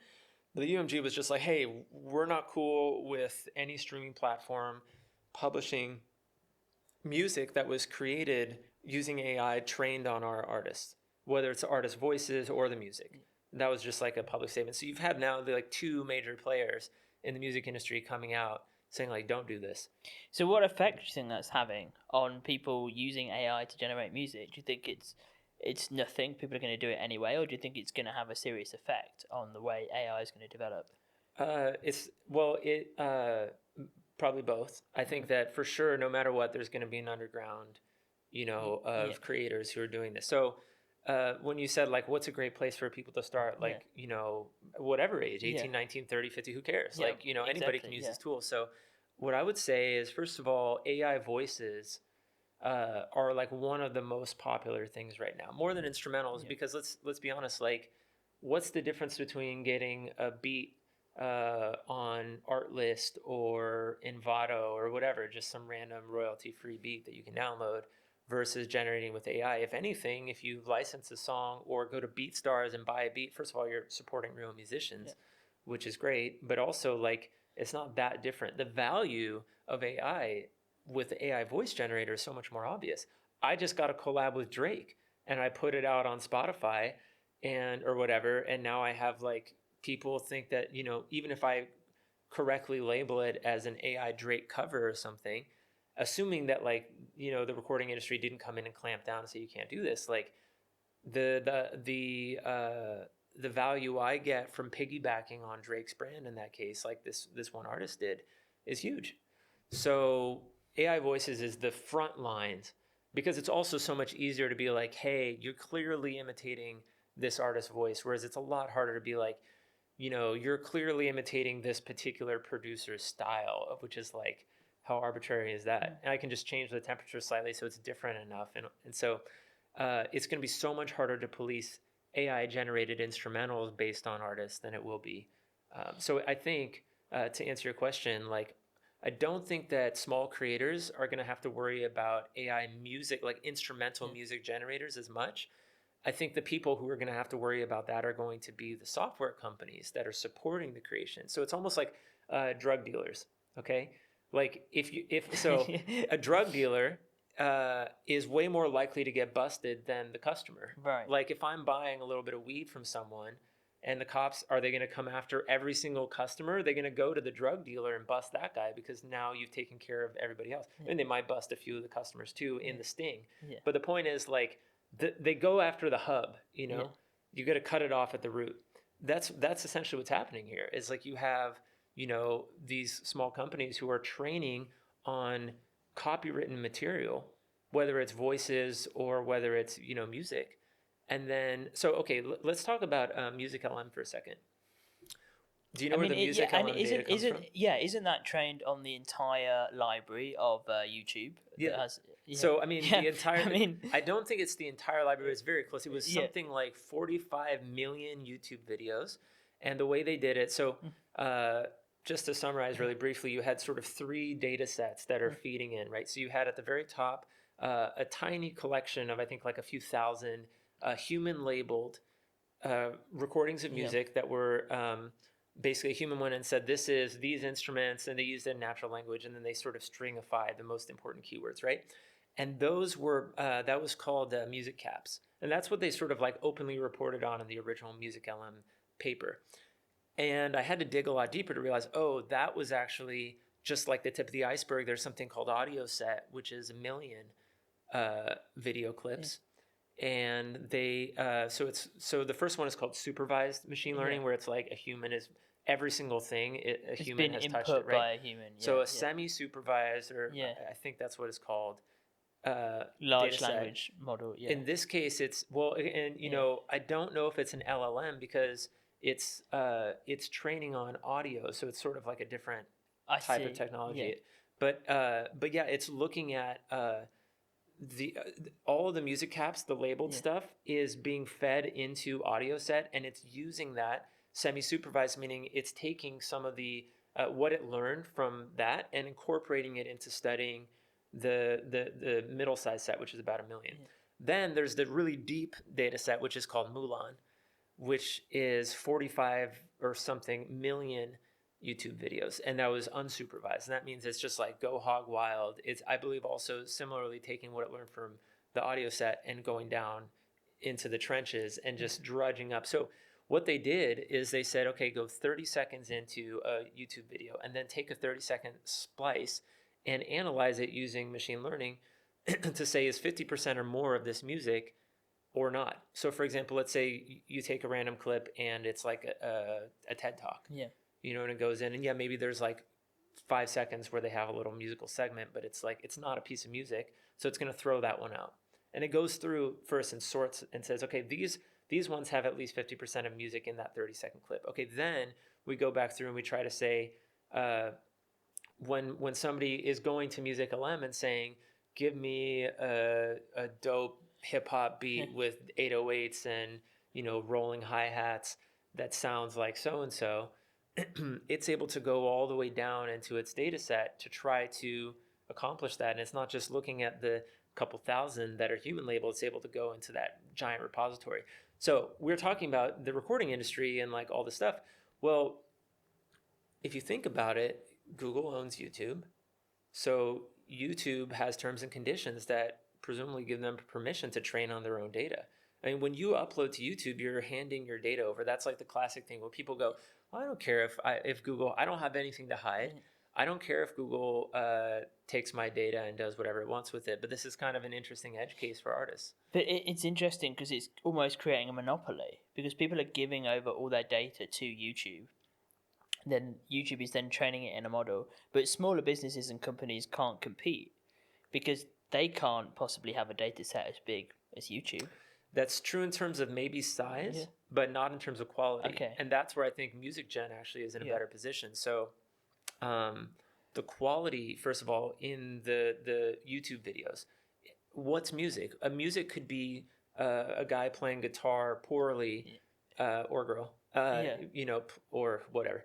But the UMG was just like, hey, we're not cool with any streaming platform publishing music that was created using AI trained on our artists, whether it's the artist voices or the music. That was just like a public statement. So you've had now the like 2 major players in the music industry coming out saying like, don't do this. So what effect do you think that's having on people using AI to generate music? Do you think it's nothing, people are going to do it anyway, or do you think it's going to have a serious effect on the way AI is going to develop? Probably both. I think that for sure, no matter what, there's going to be an underground, of creators who are doing this. So when you said like, what's a great place for people to start, like, whatever age, 18, 19, 30, 50, who cares? Yeah, Like, anybody can use this tool. So what I would say is, first of all, AI voices are like one of the most popular things right now, more than instrumentals, because let's be honest, like, what's the difference between getting a beat on Artlist or Envato or whatever, just some random royalty-free beat that you can download, versus generating with AI? If anything, if you license a song or go to BeatStars and buy a beat, first of all, you're supporting real musicians, which is great, but also like it's not that different. The value of AI with the AI voice generator is so much more obvious. I just got a collab with Drake and I put it out on Spotify or whatever, and now I have like people think that, even if I correctly label it as an AI Drake cover or something, assuming that like, the recording industry didn't come in and clamp down and say you can't do this, like the value I get from piggybacking on Drake's brand in that case, like this one artist did, is huge. So AI voices is the front lines, because it's also so much easier to be like, hey, you're clearly imitating this artist's voice, whereas it's a lot harder to be like, you're clearly imitating this particular producer's style, which is like, how arbitrary is that? And I can just change the temperature slightly so it's different enough. And so it's going to be so much harder to police AI-generated instrumentals based on artists than it will be. So I think, to answer your question, like, I don't think that small creators are going to have to worry about AI music, like instrumental music generators, as much. I think the people who are going to have to worry about that are going to be the software companies that are supporting the creation. So it's almost like drug dealers. Okay, like a drug dealer is way more likely to get busted than the customer. Right. Like if I'm buying a little bit of weed from someone, and the cops, are they going to come after every single customer? They're going to go to the drug dealer and bust that guy because now you've taken care of everybody else. And they might bust a few of the customers too in the sting. Yeah. But the point is, like, they go after the hub. You know, you got to cut it off at the root. That's essentially what's happening here. Is like you have, you know, these small companies who are training on copywritten material, whether it's voices or whether it's, you know, music. And then, so, okay, let's talk about Music LM for a second. Do you know where the Music LM data comes from? Yeah, isn't that trained on the entire library of YouTube? Yeah. So, I mean, the entire, I don't think it's the entire library, but it's very close. It was something like 45 million YouTube videos. And the way they did it, so just to summarize really briefly, you had sort of 3 data sets that are feeding in, right? So you had at the very top a tiny collection of, I think, like a few thousand human labeled recordings of music that were basically a human went and said, this is these instruments, and they used it in natural language, and then they sort of stringified the most important keywords, right? And those were, that was called music caps. And that's what they sort of like openly reported on in the original Music LM paper. And I had to dig a lot deeper to realize, oh, that was actually just like the tip of the iceberg. There's something called audio set, which is 1 million video clips. And they so the first one is called supervised machine learning, where it's like a human is every single thing a human has touched it, right? By a human. So a semi-supervised, or I think that's what it's called, large language model. Yeah. In this case, it's and you know, I don't know if it's an LLM because it's training on audio, so it's sort of like a different type of technology. But yeah, it's looking at all of the music caps, the labeled stuff is being fed into audio set, and it's using that semi-supervised, meaning it's taking some of the what it learned from that and incorporating it into studying the middle size set, which is about 1 million. Then there's the really deep data set, which is called Mulan, which is 45 or something million YouTube videos, and that was unsupervised. And that means it's just like go hog wild. It's, I believe, also similarly taking what it learned from the audio set and going down into the trenches and just drudging up. So what they did is they said, okay, go 30 seconds into a YouTube video and then take a 30-second splice and analyze it using machine learning to say, is 50% or more of this music or not? So for example, let's say you take a random clip and it's like a TED Talk. You know, and it goes in, and maybe there's like 5 seconds where they have a little musical segment, but it's like, it's not a piece of music, so it's going to throw that one out. And it goes through first and sorts and says, okay, these ones have at least 50% of music in that 30-second clip. Okay, then we go back through and we try to say, when somebody is going to Music LM and saying, give me a dope hip hop beat with 808s and, you know, rolling hi-hats that sounds like so-and-so, it's able to go all the way down into its data set to try to accomplish that. And it's not just looking at the couple thousand that are human labeled, it's able to go into that giant repository. So we're talking about the recording industry and like all this stuff. Well, if you think about it, Google owns YouTube. So YouTube has terms and conditions that presumably give them permission to train on their own data. I mean, when you upload to YouTube, you're handing your data over. That's like the classic thing where people go, well, I don't care if Google, I don't have anything to hide. I don't care if Google takes my data and does whatever it wants with it. But this is kind of an interesting edge case for artists. But it's interesting because it's almost creating a monopoly, because people are giving over all their data to YouTube. Then YouTube is then training it in a model. But smaller businesses and companies can't compete because they can't possibly have a data set as big as YouTube. That's true in terms of maybe size, but not in terms of quality. Okay. And that's where I think Music Gen actually is in a better position. So the quality, first of all, in the YouTube videos, what's music? A music could be a guy playing guitar poorly, or girl, you know, or whatever,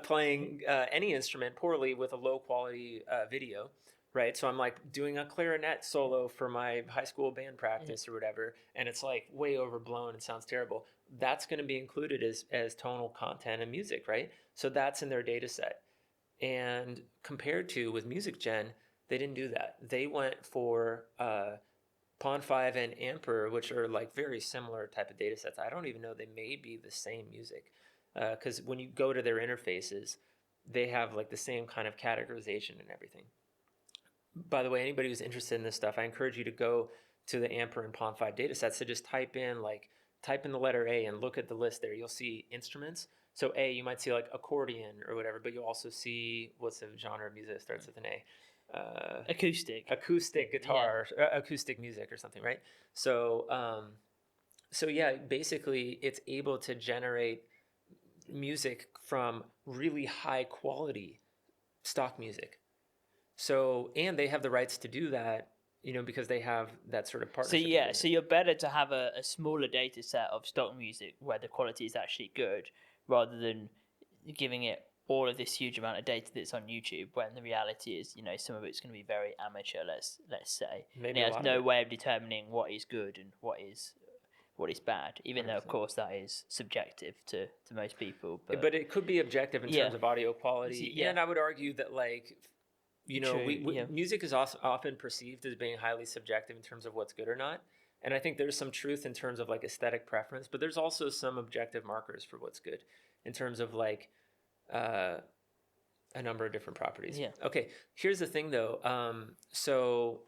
playing any instrument poorly with a low quality video. right? So I'm like doing a clarinet solo for my high school band practice or whatever, and it's like way overblown and sounds terrible. That's going to be included as tonal content and music, right? So that's in their data set. And compared to with Music Gen, they didn't do that. They went for Pond 5 and Amper, which are like very similar type of data sets. I don't even know they may be the same music, because when you go to their interfaces, they have like the same kind of categorization and everything. By the way, anybody who's interested in this stuff, I encourage you to go to the Amper and Pond 5 data sets to just type in the letter A and look at the list there. You'll see instruments. So A, you might see like accordion or whatever, but you'll also see what's a genre of music that starts with an A. Acoustic guitar, acoustic music or something, right? So, so yeah, basically, it's able to generate music from really high quality stock music. So, and they have the rights to do that, because they have that sort of partnership. So you're better to have a smaller data set of stock music where the quality is actually good, rather than giving it all of this huge amount of data that's on YouTube, when the reality is, some of it's going to be very amateur, let's say. Maybe and it has no way of determining what is good and what is bad, even 100%. Though of course that is subjective to most people. But it could be objective in terms of audio quality. Yeah. And I would argue that music is often perceived as being highly subjective in terms of what's good or not. And I think there's some truth in terms of like aesthetic preference, but there's also some objective markers for what's good in terms of like a number of different properties. Yeah. Okay. Here's the thing though. So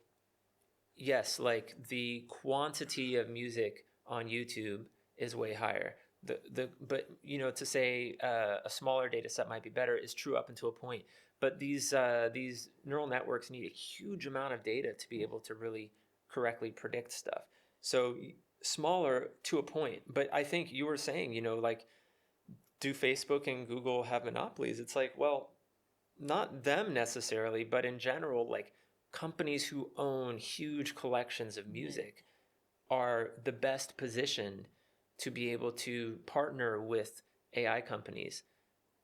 yes, like the quantity of music on YouTube is way higher. But to say a smaller data set might be better is true up until a point. But these neural networks need a huge amount of data to be able to really correctly predict stuff. So smaller to a point. But I think you were saying, like, do Facebook and Google have monopolies? It's like, well, not them necessarily, but in general, like companies who own huge collections of music are the best positioned to be able to partner with AI companies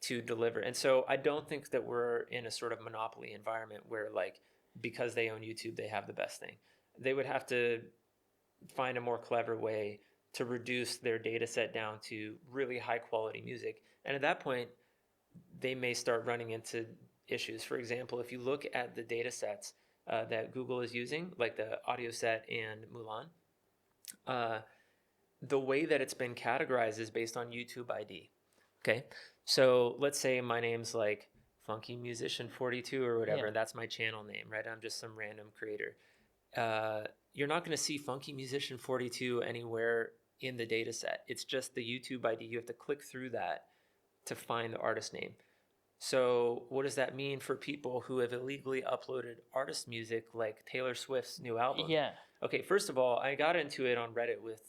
to deliver. And so I don't think that we're in a sort of monopoly environment where like, because they own YouTube, they have the best thing. They would have to find a more clever way to reduce their data set down to really high quality music. And at that point, they may start running into issues. For example, if you look at the data sets that Google is using, like the audio set and Mulan, the way that it's been categorized is based on YouTube ID. Okay, so let's say my name's like Funky Musician 42 or whatever. Yeah. That's my channel name, right? I'm just some random creator. You're not going to see Funky Musician 42 anywhere in the data set. It's just the YouTube ID. You have to click through that to find the artist name. So what does that mean for people who have illegally uploaded artist music like Taylor Swift's new album? Yeah. Okay, first of all, I got into it on Reddit with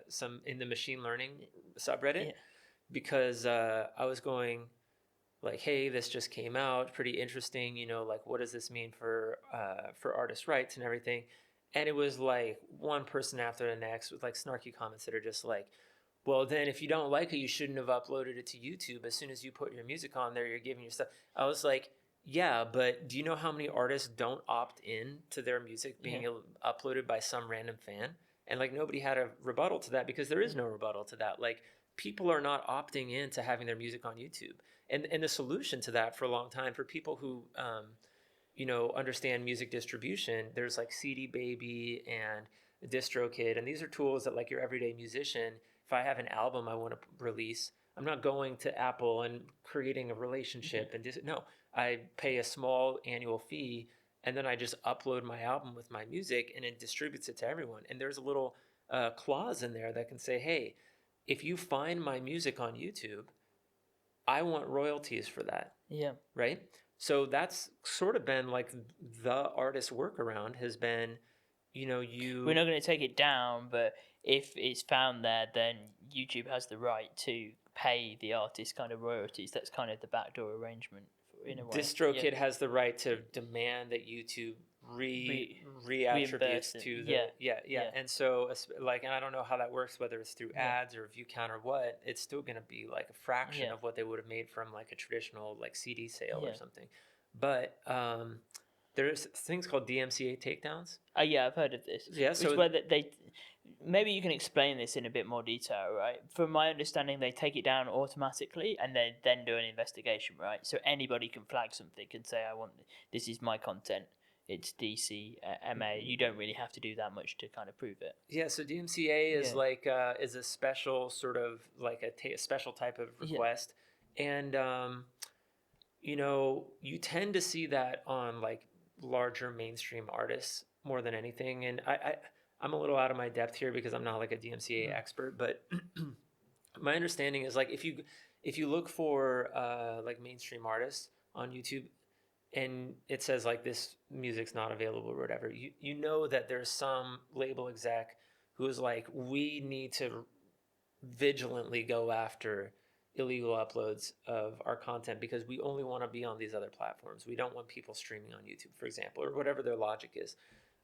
some in the machine learning subreddit because I was going like, hey, this just came out, pretty interesting, like what does this mean for artist rights and everything? And it was like one person after the next with like snarky comments that are just like, well, then if you don't like it, you shouldn't have uploaded it to YouTube. As soon as you put your music on there, you're giving your stuff. I was like, yeah, but do you know how many artists don't opt in to their music being uploaded by some random fan? And like nobody had a rebuttal to that because there is no rebuttal to that. Like people are not opting in to having their music on YouTube. And the solution to that for a long time for people who understand music distribution, there's like CD Baby and DistroKid, and these are tools that like your everyday musician, if I have an album I want to release, I'm not going to Apple and creating a relationship no, I pay a small annual fee and then I just upload my album with my music and it distributes it to everyone. And there's a little clause in there that can say, hey, if you find my music on YouTube, I want royalties for that. Yeah. Right? So that's sort of been like the artist workaround has been, we're not going to take it down, but if it's found there, then YouTube has the right to pay the artist kind of royalties. That's kind of the backdoor arrangement in a way. DistroKid has the right to demand that YouTube re-attributes to the and so like, and I don't know how that works, whether it's through ads or view count or what, it's still going to be like a fraction of what they would have made from like a traditional like CD sale or something. But there's things called DMCA takedowns. Yeah, I've heard of this. Yeah, It's so where they maybe you can explain this in a bit more detail, right? From my understanding, they take it down automatically and they then do an investigation, right? So anybody can flag something and say, "I want this is my content. It's DCMA." You don't really have to do that much to kind of prove it. yeah, so DMCA is Yeah. like is a special sort of like a special type of Yeah. request, and you know, you tend to see that on like larger mainstream artists more than anything. And I'm a little out of my depth here because I'm not like a DMCA expert, but my understanding is like if you look for like mainstream artists on YouTube and it says like this music's not available or whatever, you know that there's some label exec who is like, we need to vigilantly go after illegal uploads of our content because we only want to be on these other platforms. We don't want people streaming on YouTube, for example, or whatever their logic is.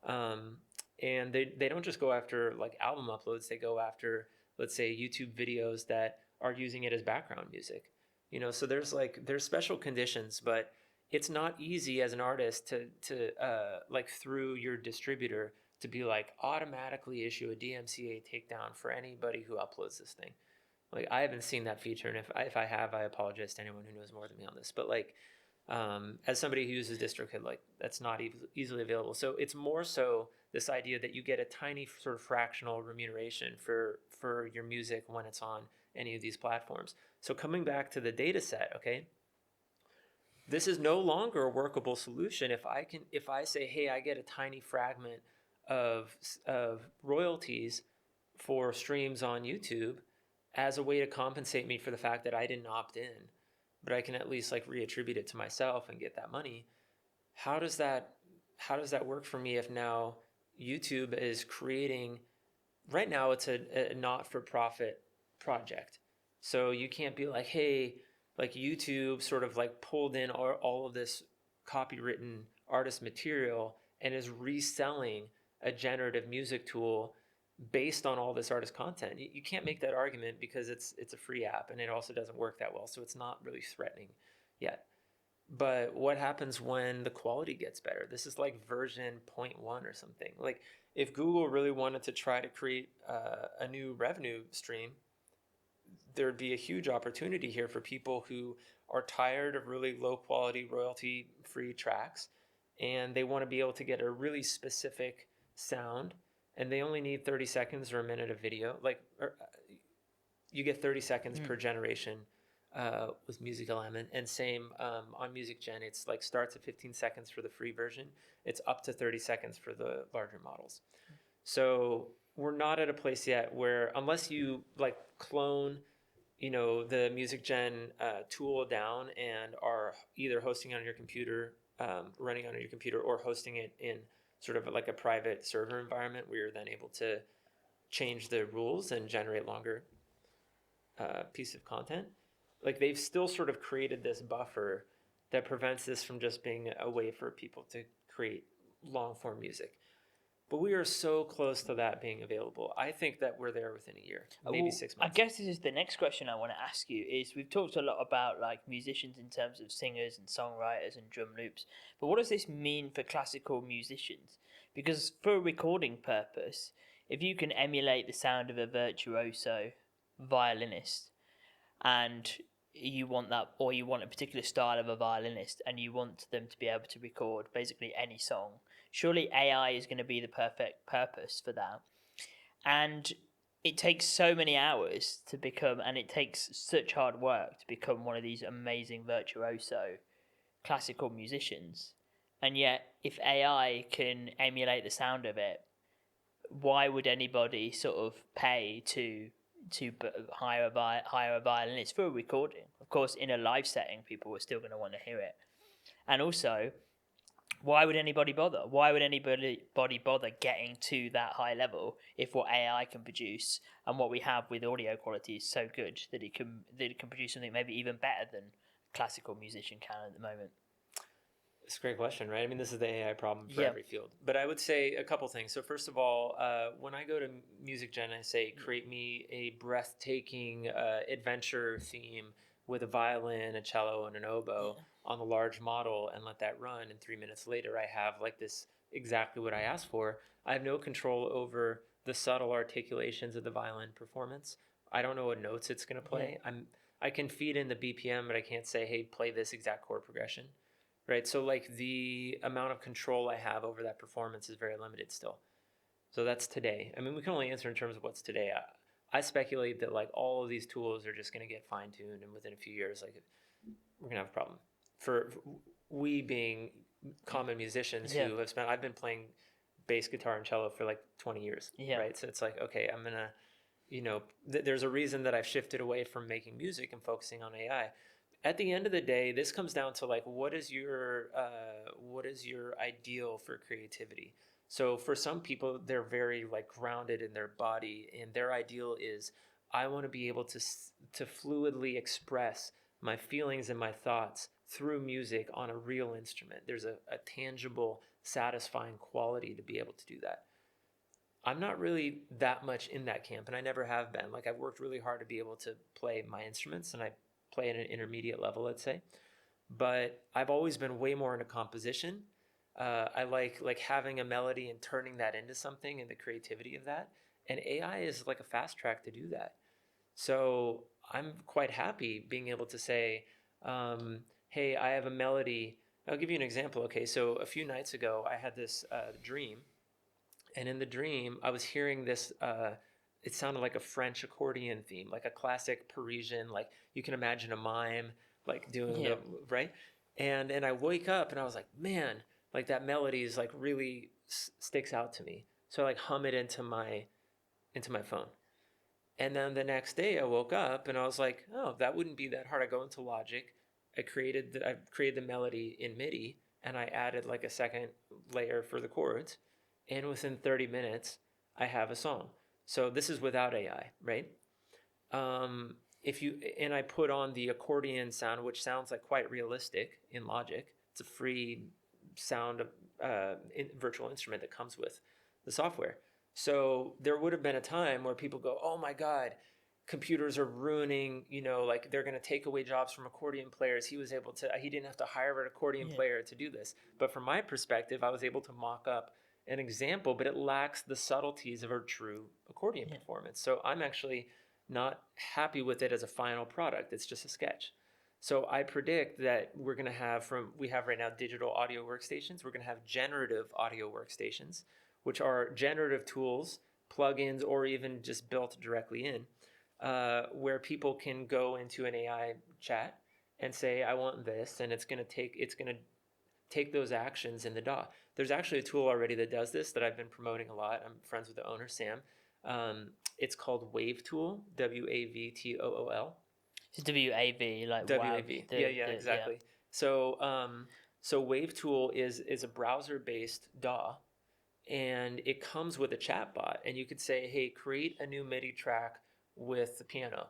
And they don't just go after like album uploads. They go after, let's say, YouTube videos that are using it as background music. You know, so there's special conditions, but it's not easy as an artist to like through your distributor to be like automatically issue a DMCA takedown for anybody who uploads this thing. Like I haven't seen that feature, and if I have, I apologize to anyone who knows more than me on this. But like, as somebody who uses DistroKid, like that's not easily available. So it's more so this idea that you get a tiny sort of fractional remuneration for your music when it's on any of these platforms. So coming back to the data set, okay, this is no longer a workable solution. If I say, hey, I get a tiny fragment of royalties for streams on YouTube as a way to compensate me for the fact that I didn't opt in, but I can at least like reattribute it to myself and get that money. How does that work for me if now YouTube is creating, right now it's a not-for-profit project. So you can't be like, hey, like YouTube sort of like pulled in all of this copywritten artist material and is reselling a generative music tool based on all this artist content. You can't make that argument because it's a free app and it also doesn't work that well. So it's not really threatening yet. But what happens when the quality gets better? This is like version 0.1 or something. Like if Google really wanted to try to create a new revenue stream, there'd be a huge opportunity here for people who are tired of really low quality royalty free tracks and they want to be able to get a really specific sound and they only need 30 seconds or a minute of video. Like you get 30 seconds per generation with Music Element, and same on Music Gen. It's like starts at 15 seconds for the free version. It's up to 30 seconds for the larger models. So we're not at a place yet where, unless you like clone, you know, the Music Gen tool down and are either hosting on your computer, running on your computer, or hosting it in sort of like a private server environment where you're then able to change the rules and generate longer piece of content. Like they've still sort of created this buffer that prevents this from just being a way for people to create long form music. But we are so close to that being available. I think that we're there within a year, maybe Well, 6 I months. guess this is the next question I want to ask you. Is we've talked a lot about like musicians in terms of singers and songwriters and drum loops, but what does this mean for classical musicians? Because for a recording purpose, if you can emulate the sound of a virtuoso violinist, and you want that, or you want a particular style of a violinist, and you want them to be able to record basically any song, surely AI is going to be the perfect purpose for that. And it takes so many hours to become, and it takes such hard work to become one of these amazing virtuoso classical musicians. And yet, if AI can emulate the sound of it, why would anybody sort of pay to hire a violinist for a recording? Of course, in a live setting, people are still going to want to hear it. And also, why would anybody bother? Why would anybody bother getting to that high level if what AI can produce and what we have with audio quality is so good that it can produce something maybe even better than a classical musician can at the moment? It's a great question, right? I mean, this is the AI problem for Yeah. every field. But I would say a couple things. So first of all, when I go to Music Gen, I say, create me a breathtaking adventure theme with a violin, a cello, and an oboe on the large model and let that run, and 3 minutes later I have like this exactly what I asked for. I have no control over the subtle articulations of the violin performance. I don't know what notes it's going to play. I can feed in the BPM, but I can't say, hey, play this exact chord progression, right? So like the amount of control I have over that performance is very limited still. So that's today. I mean, we can only answer in terms of what's today. I speculate that like all of these tools are just going to get fine tuned, and within a few years, like we're going to have a problem. For we being common musicians who have spent, I've been playing bass guitar and cello for like 20 years, right? So it's like, okay, I'm gonna, there's a reason that I've shifted away from making music and focusing on AI. At the end of the day, this comes down to like, what is your ideal for creativity? So for some people, they're very like grounded in their body, and their ideal is, I want to be able to fluidly express my feelings and my thoughts through music on a real instrument. There's a tangible, satisfying quality to be able to do that. I'm not really that much in that camp, and I never have been. Like, I've worked really hard to be able to play my instruments, and I play at an intermediate level, let's say. But I've always been way more into composition. I like having a melody and turning that into something, and the creativity of that. And AI is like a fast track to do that. So I'm quite happy being able to say, hey, I have a melody. I'll give you an example. Okay, so a few nights ago, I had this dream. And in the dream, I was hearing this, it sounded like a French accordion theme, like a classic Parisian, like you can imagine a mime, like doing the, right? And I wake up and I was like, man, like that melody is like really sticks out to me. So I like hum it into my phone. And then the next day I woke up and I was like, oh, that wouldn't be that hard. I go into Logic, I created the melody in MIDI, and I added like a second layer for the chords, and within 30 minutes I have a song. So this is without AI, right? And I put on the accordion sound, which sounds like quite realistic in Logic. It's a free sound virtual instrument that comes with the software. So there would have been a time where people go, oh my God, computers are ruining, like they're going to take away jobs from accordion players. He didn't have to hire an accordion player to do this. But from my perspective, I was able to mock up an example, but it lacks the subtleties of a true accordion performance. So I'm actually not happy with it as a final product. It's just a sketch. So I predict that we have right now digital audio workstations. We're going to have generative audio workstations, which are generative tools, plugins, or even just built directly in, where people can go into an AI chat and say, I want this, and it's going to take those actions in the DAW. There's actually a tool already that does this that I've been promoting a lot. I'm friends with the owner, Sam. It's called Wave Tool, WAVTOOL. It's WAV, like WAV. WAV. Exactly. So Wave Tool is a browser-based DAW, and it comes with a chatbot, and you could say, hey, create a new MIDI track with the piano,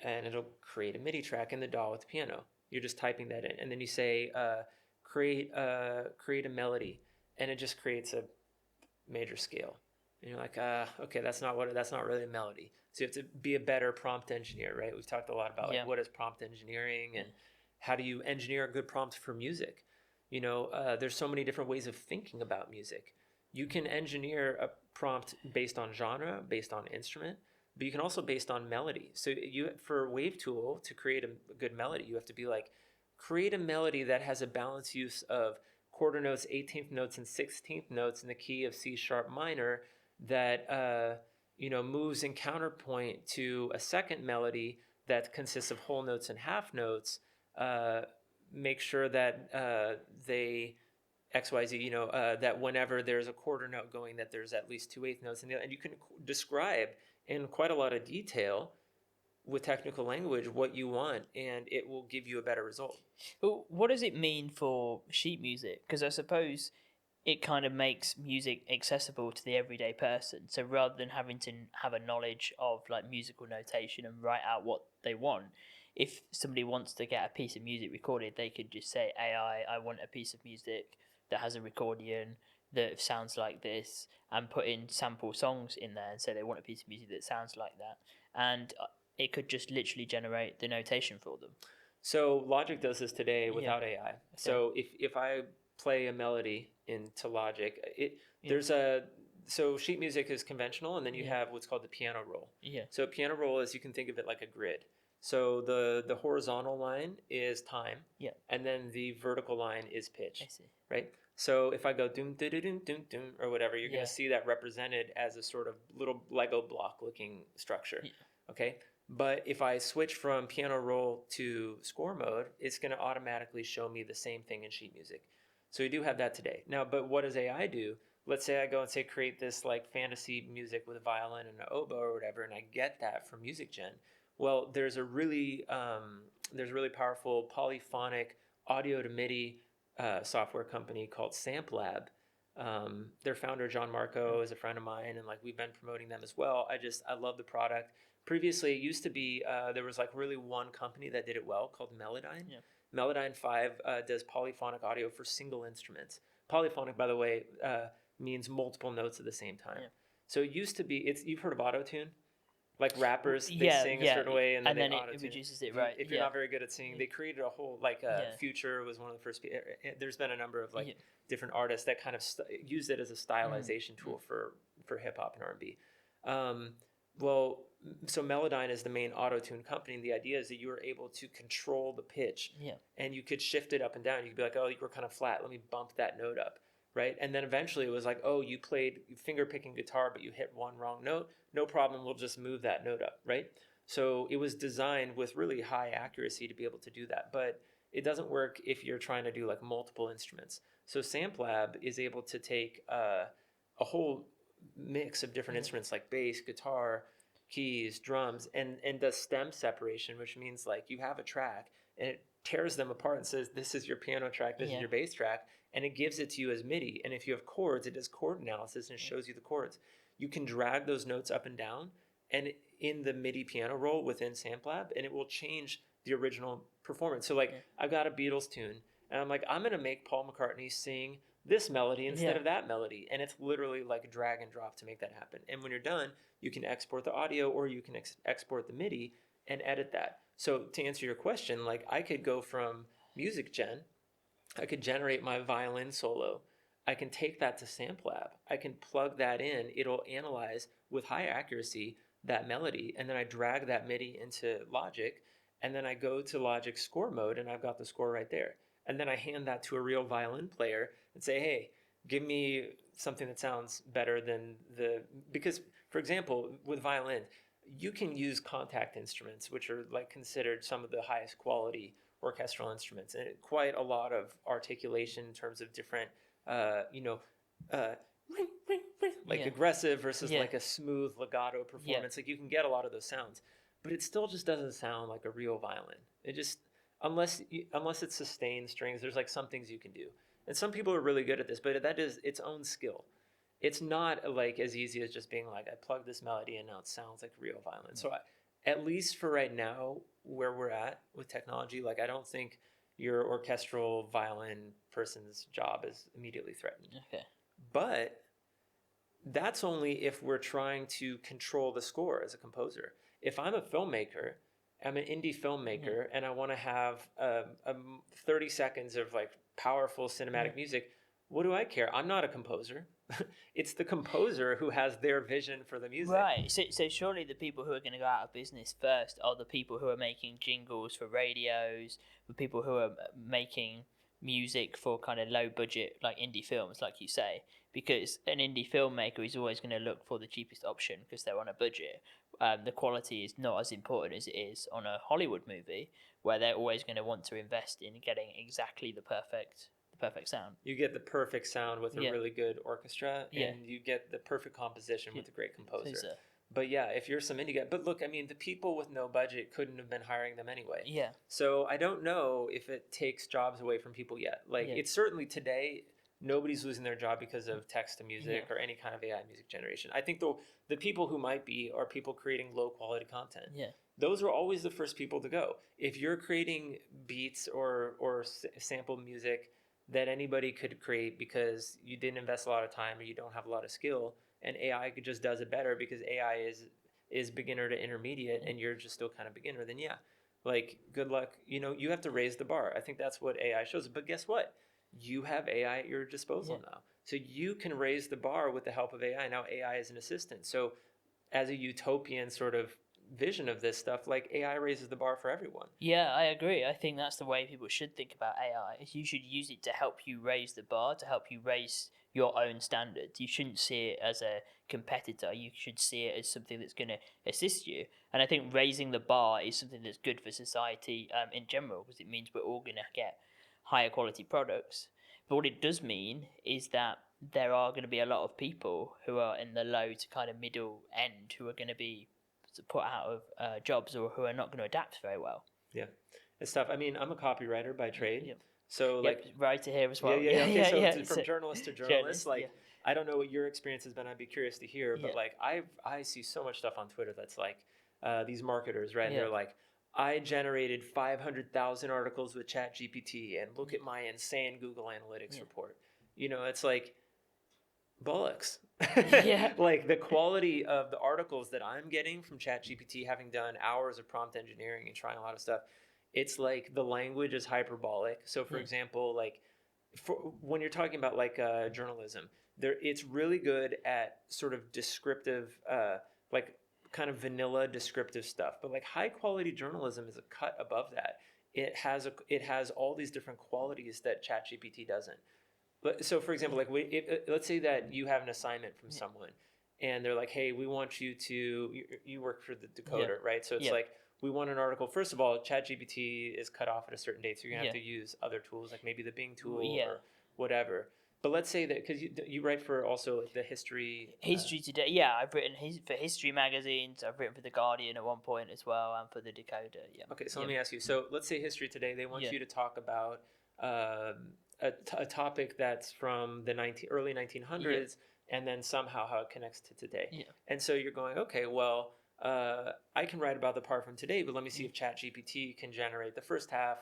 and it'll create a MIDI track in the DAW with the piano. You're just typing that in, and then you say, create a melody, and it just creates a major scale. And you're like, okay, that's not really a melody. So you have to be a better prompt engineer, right? We've talked a lot about like what is prompt engineering and how do you engineer a good prompt for music. There's so many different ways of thinking about music. You can engineer a prompt based on genre, based on instrument, but you can also based on melody. So for Wave Tool to create a good melody, you have to be like, create a melody that has a balanced use of quarter notes, 18th notes, and 16th notes in the key of C sharp minor that moves in counterpoint to a second melody that consists of whole notes and half notes. Make sure that they XYZ, that whenever there's a quarter note going, that there's at least 2/8 notes in the other. And you can describe in quite a lot of detail with technical language what you want, and it will give you a better result. But what does it mean for sheet music? Because I suppose it kind of makes music accessible to the everyday person. So rather than having to have a knowledge of like musical notation and write out what they want, if somebody wants to get a piece of music recorded, they could just say, AI, I want a piece of music that has a accordion that sounds like this, and put in sample songs in there and say they want a piece of music that sounds like that. And it could just literally generate the notation for them. So Logic does this today Yeah. without AI. So if I play a melody into Logic, there's a so sheet music is conventional, and then you have what's called the piano roll. Yeah. So piano roll is, you can think of it like a grid. So the horizontal line is time, Yeah. and then the vertical line is pitch. I see. Right? So if I go doom doom doom doom doom or whatever, you're going to see that represented as a sort of little Lego block looking structure. Yeah. Okay? But if I switch from piano roll to score mode, it's going to automatically show me the same thing in sheet music. So you do have that today. Now, but what does AI do? Let's say I go and say create this like fantasy music with a violin and an oboe or whatever, and I get that from Music Gen. Well, there's a really powerful polyphonic audio to MIDI software company called SampLab. Their founder John Marco is a friend of mine, and like we've been promoting them as well. I love the product. Previously, it used to be there was like really one company that did it well called Melodyne. Yeah. Melodyne 5 does polyphonic audio for single instruments. Polyphonic, by the way, means multiple notes at the same time. Yeah. So it used to be, you've heard of auto-tune? Like rappers, they sing a certain way and then it reduces it, right? If you're not very good at singing, they created a whole, like Future was one of the first, there's been a number of like different artists that kind of use it as a stylization tool for hip-hop and R&B. Well, so Melodyne is the main auto-tune company, and the idea is that you are able to control the pitch, and you could shift it up and down. You could be like, oh, you were kind of flat, let me bump that note up, right? And then eventually it was like, oh, you played finger-picking guitar, but you hit one wrong note. No problem, we'll just move that note up, right? So it was designed with really high accuracy to be able to do that, but it doesn't work if you're trying to do like multiple instruments. So SampLab is able to take a whole mix of different instruments like bass, guitar, keys, drums, and does stem separation, which means like you have a track and it tears them apart and says, this is your piano track, this is your bass track, and it gives it to you as MIDI. And if you have chords, it does chord analysis and it shows you the chords. You can drag those notes up and down and in the MIDI piano roll within SampLab, and it will change the original performance. So like I've got a Beatles tune and I'm like, I'm going to make Paul McCartney sing this melody instead of that melody. And it's literally like a drag and drop to make that happen. And when you're done, you can export the audio or you can export the MIDI and edit that. So to answer your question, like I could go from Music Gen, I could generate my violin solo. I can take that to SampLab. I can plug that in. It'll analyze with high accuracy that melody. And then I drag that MIDI into Logic. And then I go to Logic score mode and I've got the score right there. And then I hand that to a real violin player and say, hey, give me something that sounds better than because, for example, with violin, you can use contact instruments, which are like considered some of the highest quality orchestral instruments, and quite a lot of articulation in terms of different, like aggressive versus like a smooth legato performance. Like you can get a lot of those sounds, but it still just doesn't sound like a real violin. It just, unless it's sustained strings, there's like some things you can do. And some people are really good at this, but that is its own skill. It's not like as easy as just being like, I plug this melody and now it sounds like real violin. So at least for right now, where we're at with technology, like I don't think your orchestral violin person's job is immediately threatened. Okay. But that's only if we're trying to control the score as a composer. If I'm a filmmaker, I'm an indie filmmaker, and I want to have 30 seconds of like powerful cinematic music, what do I care? I'm not a composer. It's the composer who has their vision for the music. Right. So surely the people who are going to go out of business first are the people who are making jingles for radios, the people who are making music for kind of low budget like indie films, like you say, because an indie filmmaker is always going to look for the cheapest option because they're on a budget. The quality is not as important as it is on a Hollywood movie, where they're always going to want to invest in getting exactly the perfect sound. You get the perfect sound with a really good orchestra, and you get the perfect composition with a great composer. But yeah, if you're some indie guy, but look, I mean, the people with no budget couldn't have been hiring them anyway. Yeah. So I don't know if it takes jobs away from people yet. Like it's certainly today, nobody's losing their job because of text to music or any kind of AI music generation. I think the people who might be are people creating low quality content. Yeah. Those are always the first people to go. If you're creating beats or sample music that anybody could create because you didn't invest a lot of time or you don't have a lot of skill, and AI just does it better because AI is beginner to intermediate and you're just still kind of beginner, then Like, good luck. You have to raise the bar. I think that's what AI shows. But guess what? You have AI at your disposal now. So you can raise the bar with the help of AI. Now AI is an assistant. So as a utopian sort of vision of this stuff, like AI raises the bar for everyone. Yeah, I agree. I think that's the way people should think about AI. Is you should use it to help you raise the bar, to help you raise your own standards. You shouldn't see it as a competitor. You should see it as something that's going to assist you. And I think raising the bar is something that's good for society in general, because it means we're all going to get higher quality products. But what it does mean is that there are going to be a lot of people who are in the low to kind of middle end who are going to be put out of jobs, or who are not going to adapt very well. Yeah, it's tough. I mean, I'm a copywriter by trade. Yep. So like writer here as well. Yeah. Okay, so yeah. from journalist to journalist, like I don't know what your experience has been. I'd be curious to hear. But like I see so much stuff on Twitter that's like these marketers, right? And they're like, I generated 500,000 articles with ChatGPT, and look at my insane Google Analytics report. It's like bollocks. Like the quality of the articles that I'm getting from ChatGPT, having done hours of prompt engineering and trying a lot of stuff, it's like the language is hyperbolic. So for example, like when you're talking about like journalism, it's really good at sort of descriptive, like kind of vanilla descriptive stuff. But like high quality journalism is a cut above that. It has all these different qualities that ChatGPT doesn't. So for example, like let's say that you have an assignment from someone, and they're like, hey, we want you to, you work for the Decoder, right? So it's like, we want an article. First of all, ChatGPT is cut off at a certain date, so you're gonna have to use other tools, like maybe the Bing tool or whatever. But let's say that, because you write for also the History Today. Yeah, I've written for history magazines. I've written for the Guardian at one point as well, and for the Decoder. Yeah. Okay, so let me ask you. So let's say History Today. They want you to talk about a topic that's from the early 1900s, and then somehow how it connects to today. Yeah. And so you're going, okay, well, I can write about the part from today, but let me see if ChatGPT can generate the first half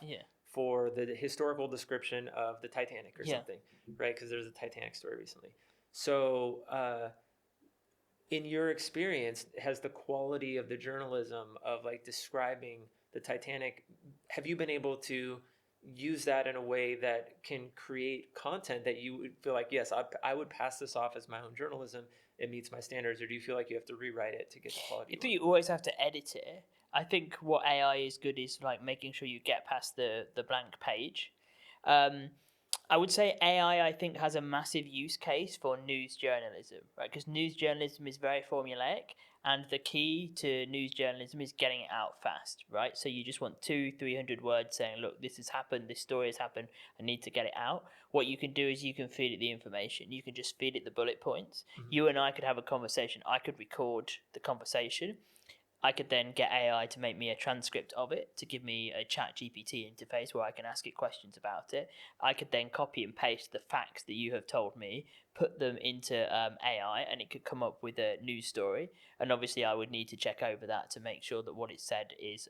for the historical description of the Titanic or something, right? Because there's a Titanic story recently. So in your experience, has the quality of the journalism of like describing the Titanic, have you been able to use that in a way that can create content that you would feel like, yes, I would pass this off as my own journalism, it meets my standards? Or do you feel like you have to rewrite it to get the quality? I think you always have to edit it. I think what AI is good is like making sure you get past the blank page. I would say AI, I think, has a massive use case for news journalism, right? Because news journalism is very formulaic, and the key to news journalism is getting it out fast, right? So you just want 200-300 words saying, look, this has happened, this story has happened, I need to get it out. What you can do is you can feed it the information. You can just feed it the bullet points. You and I could have a conversation. I could record the conversation. I could then get AI to make me a transcript of it, to give me a ChatGPT interface where I can ask it questions about it. I could then copy and paste the facts that you have told me, put them into AI, and it could come up with a news story. And obviously, I would need to check over that to make sure that what it said is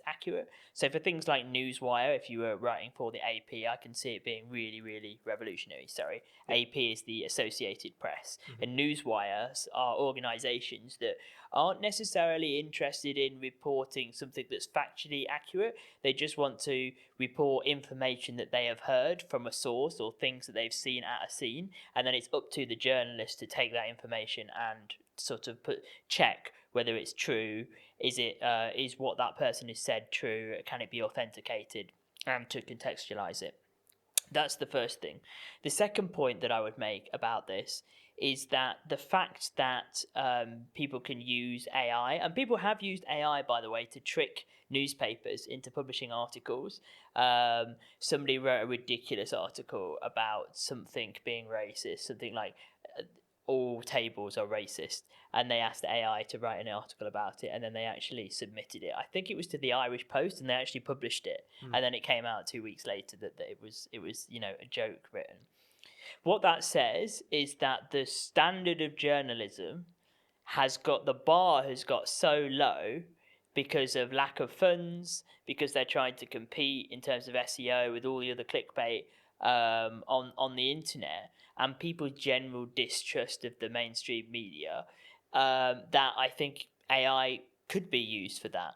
accurate. So for things like Newswire, if you were writing for the AP, I can see it being really, really revolutionary. Sorry, AP is the Associated Press, and Newswires are organisations that aren't necessarily interested in reporting something that's factually accurate. They just want to report information that they have heard from a source or things that they've seen at a scene, and then it's up to the journalist to take that information and sort of check whether it's true. Is what that person has said true? Can it be authenticated? And to contextualize it. That's the first thing. The second point that I would make about this is that the fact that people can use AI, and people have used AI, by the way, to trick newspapers into publishing articles. Somebody wrote a ridiculous article about something being racist, something like all tables are racist, and they asked AI to write an article about it, and then they actually submitted it. I think it was to the Irish Post, and they actually published it, and then it came out 2 weeks later that it was a joke written. What that says is that the standard of journalism the bar has got so low because of lack of funds, because they're trying to compete in terms of SEO with all the other clickbait on the internet, and people's general distrust of the mainstream media, that I think AI could be used for that.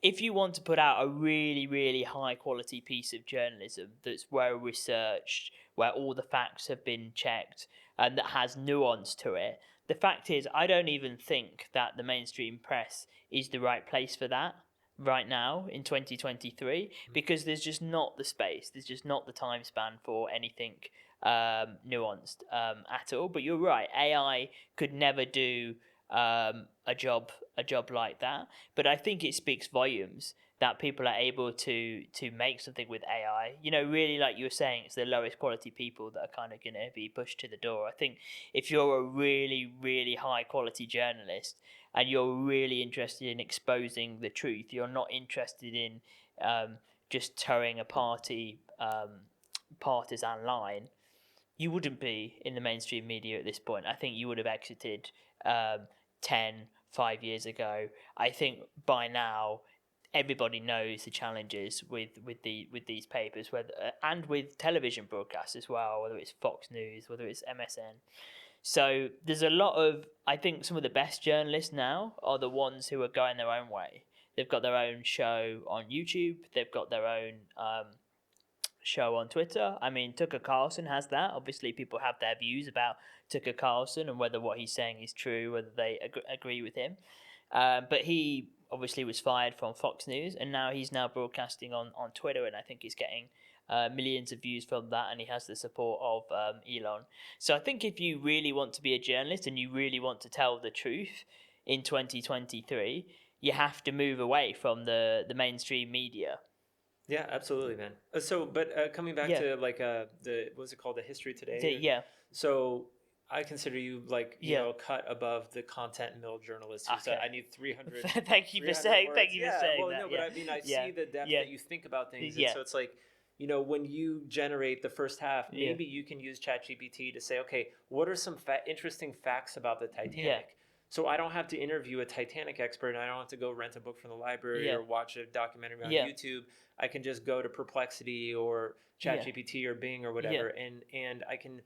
if you want to put out a really, really high quality piece of journalism that's well researched, where all the facts have been checked, and that has nuance to it, the fact is, I don't even think that the mainstream press is the right place for that right now in 2023, because there's just not the space, there's just not the time span for anything nuanced at all. But you're right, AI could never do a job like that. But I think it speaks volumes that people are able to make something with AI. You know, really, like you were saying, it's the lowest quality people that are kind of going to be pushed to the door. I think if you're a really, really high quality journalist and you're really interested in exposing the truth, you're not interested in just towing a partisan line, you wouldn't be in the mainstream media at this point. I think you would have exited 5 years ago. I think by now everybody knows the challenges with these papers, whether and with television broadcasts as well, whether it's Fox News, whether it's MSN. So there's a lot of, I think some of the best journalists now are the ones who are going their own way. They've got their own show on YouTube. They've got their own show on Twitter. I mean, Tucker Carlson has that. Obviously, people have their views about Tucker Carlson and whether what he's saying is true, whether they agree with him. But he obviously was fired from Fox News, and now he's broadcasting on Twitter, and I think he's getting millions of views from that, and he has the support of Elon. So I think if you really want to be a journalist and you really want to tell the truth in 2023, you have to move away from the mainstream media. Yeah, absolutely, man. But coming back to like the what was it called, the History Today? Yeah. So I consider you like you know cut above the content mill journalist who said I need 300. Thank you for saying. Words. Thank you for saying that. No, but I mean I see the depth that you think about things, and so it's like, you know, when you generate the first half, maybe you can use ChatGPT to say, okay, what are some interesting facts about the Titanic? So I don't have to interview a Titanic expert, and I don't have to go rent a book from the library or watch a documentary on YouTube. I can just go to Perplexity or ChatGPT or Bing or whatever, and I can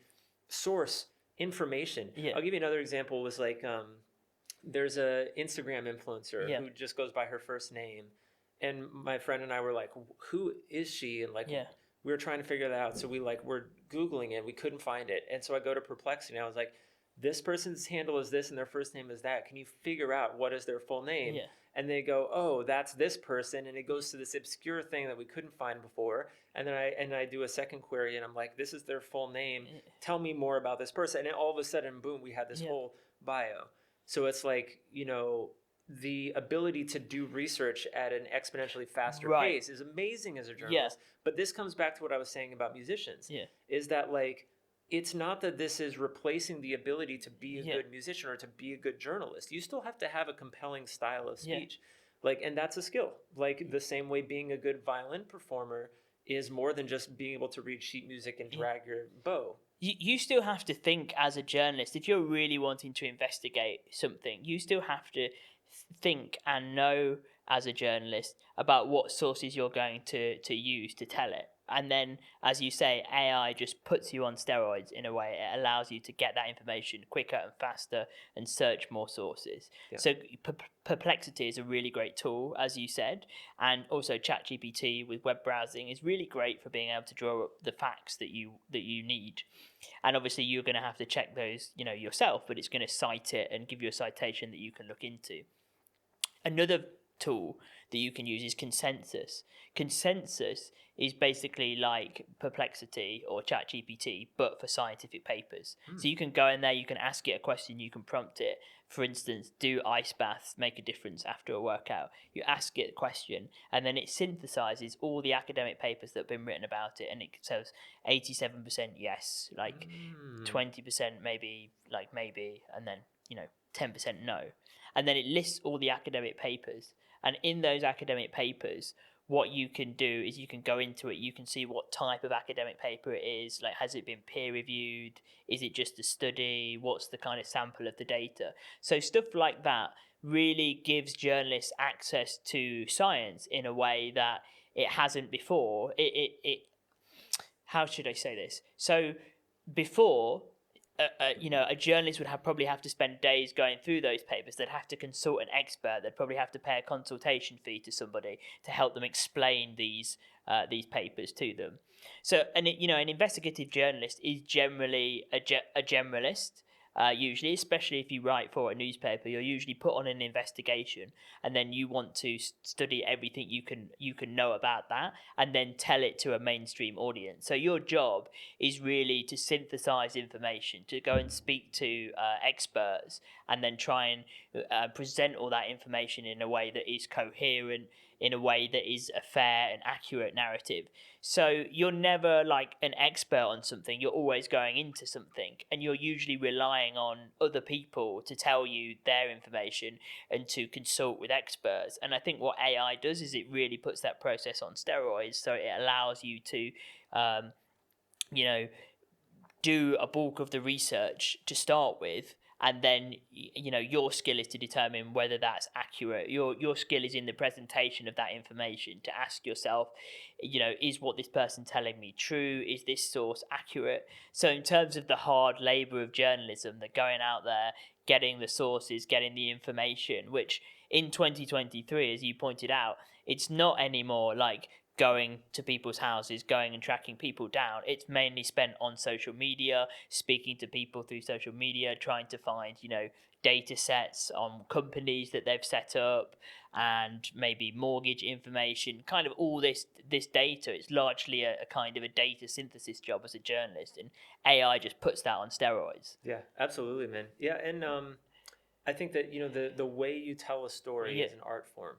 source information. I'll give you another example. Was like there's a Instagram influencer who just goes by her first name, and my friend and I were like, who is she? And like we were trying to figure that out. So we were Googling it. We couldn't find it. And so I go to Perplexity, and I was like, this person's handle is this and their first name is that. Can you figure out what is their full name? And they go, oh, that's this person. And it goes to this obscure thing that we couldn't find before. And then I do a second query, and I'm like, this is their full name. Tell me more about this person. And then all of a sudden, boom, we had this whole bio. So it's like, you know, the ability to do research at an exponentially faster pace is amazing as a journalist. But this comes back to what I was saying about musicians. Is that like, it's not that this is replacing the ability to be a good musician or to be a good journalist. You still have to have a compelling style of speech. Like, and that's a skill. Like the same way being a good violin performer is more than just being able to read sheet music and drag your bow. You still have to think as a journalist. If you're really wanting to investigate something, you still have to think and know as a journalist about what sources you're going to use to tell it. And then, as you say, AI just puts you on steroids in a way. It allows you to get that information quicker and faster and search more sources. So Perplexity is a really great tool, as you said. And also ChatGPT with web browsing is really great for being able to draw up the facts that you need. And obviously you're going to have to check those, you know, yourself, but it's going to cite it and give you a citation that you can look into. Another tool that you can use is Consensus. Consensus is basically like Perplexity or ChatGPT, but for scientific papers. So you can go in there, you can ask it a question, you can prompt it. For instance, do ice baths make a difference after a workout? You ask it a question, and then it synthesizes all the academic papers that have been written about it, and it says 87% yes, like 20% maybe, and then, you know, 10% no. And then it lists all the academic papers. And in those academic papers, what you can do is you can go into it, you can see what type of academic paper it is, like has it been peer reviewed, is it just a study, what's the kind of sample of the data. So stuff like that really gives journalists access to science in a way that it hasn't before. How should I say this? So before, a journalist would probably have to spend days going through those papers. They'd have to consult an expert. They'd probably have to pay a consultation fee to somebody to help them explain these papers to them. So, an investigative journalist is generally a generalist. Usually, especially if you write for a newspaper, you're usually put on an investigation, and then you want to study everything you can know about that, and then tell it to a mainstream audience. So your job is really to synthesize information, to go and speak to experts, and then try and present all that information in a way that is coherent, in a way that is a fair and accurate narrative. So you're never like an expert on something, you're always going into something, and you're usually relying on other people to tell you their information and to consult with experts. And I think what AI does is it really puts that process on steroids, so it allows you to do a bulk of the research to start with, and then your skill is to determine whether that's accurate. Your skill is in the presentation of that information, to ask yourself, is what this person telling me true? Is this source accurate? So in terms of the hard labor of journalism, that going out there, getting the sources, getting the information, which in 2023, as you pointed out, it's not anymore like going to people's houses, going and tracking people down. It's mainly spent on social media, speaking to people through social media, trying to find, data sets on companies that they've set up, and maybe mortgage information, kind of all this data. It's largely a kind of a data synthesis job as a journalist, and AI just puts that on steroids. Yeah, absolutely, man. Yeah, and I think that the way you tell a story is an art form.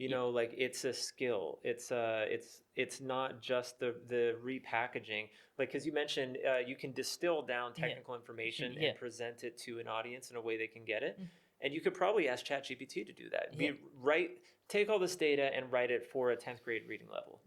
Like it's a skill. It's not just the repackaging. Like, because you mentioned, you can distill down technical information and present it to an audience in a way they can get it. And you could probably ask ChatGPT to do that. Take all this data and write it for a 10th grade reading level.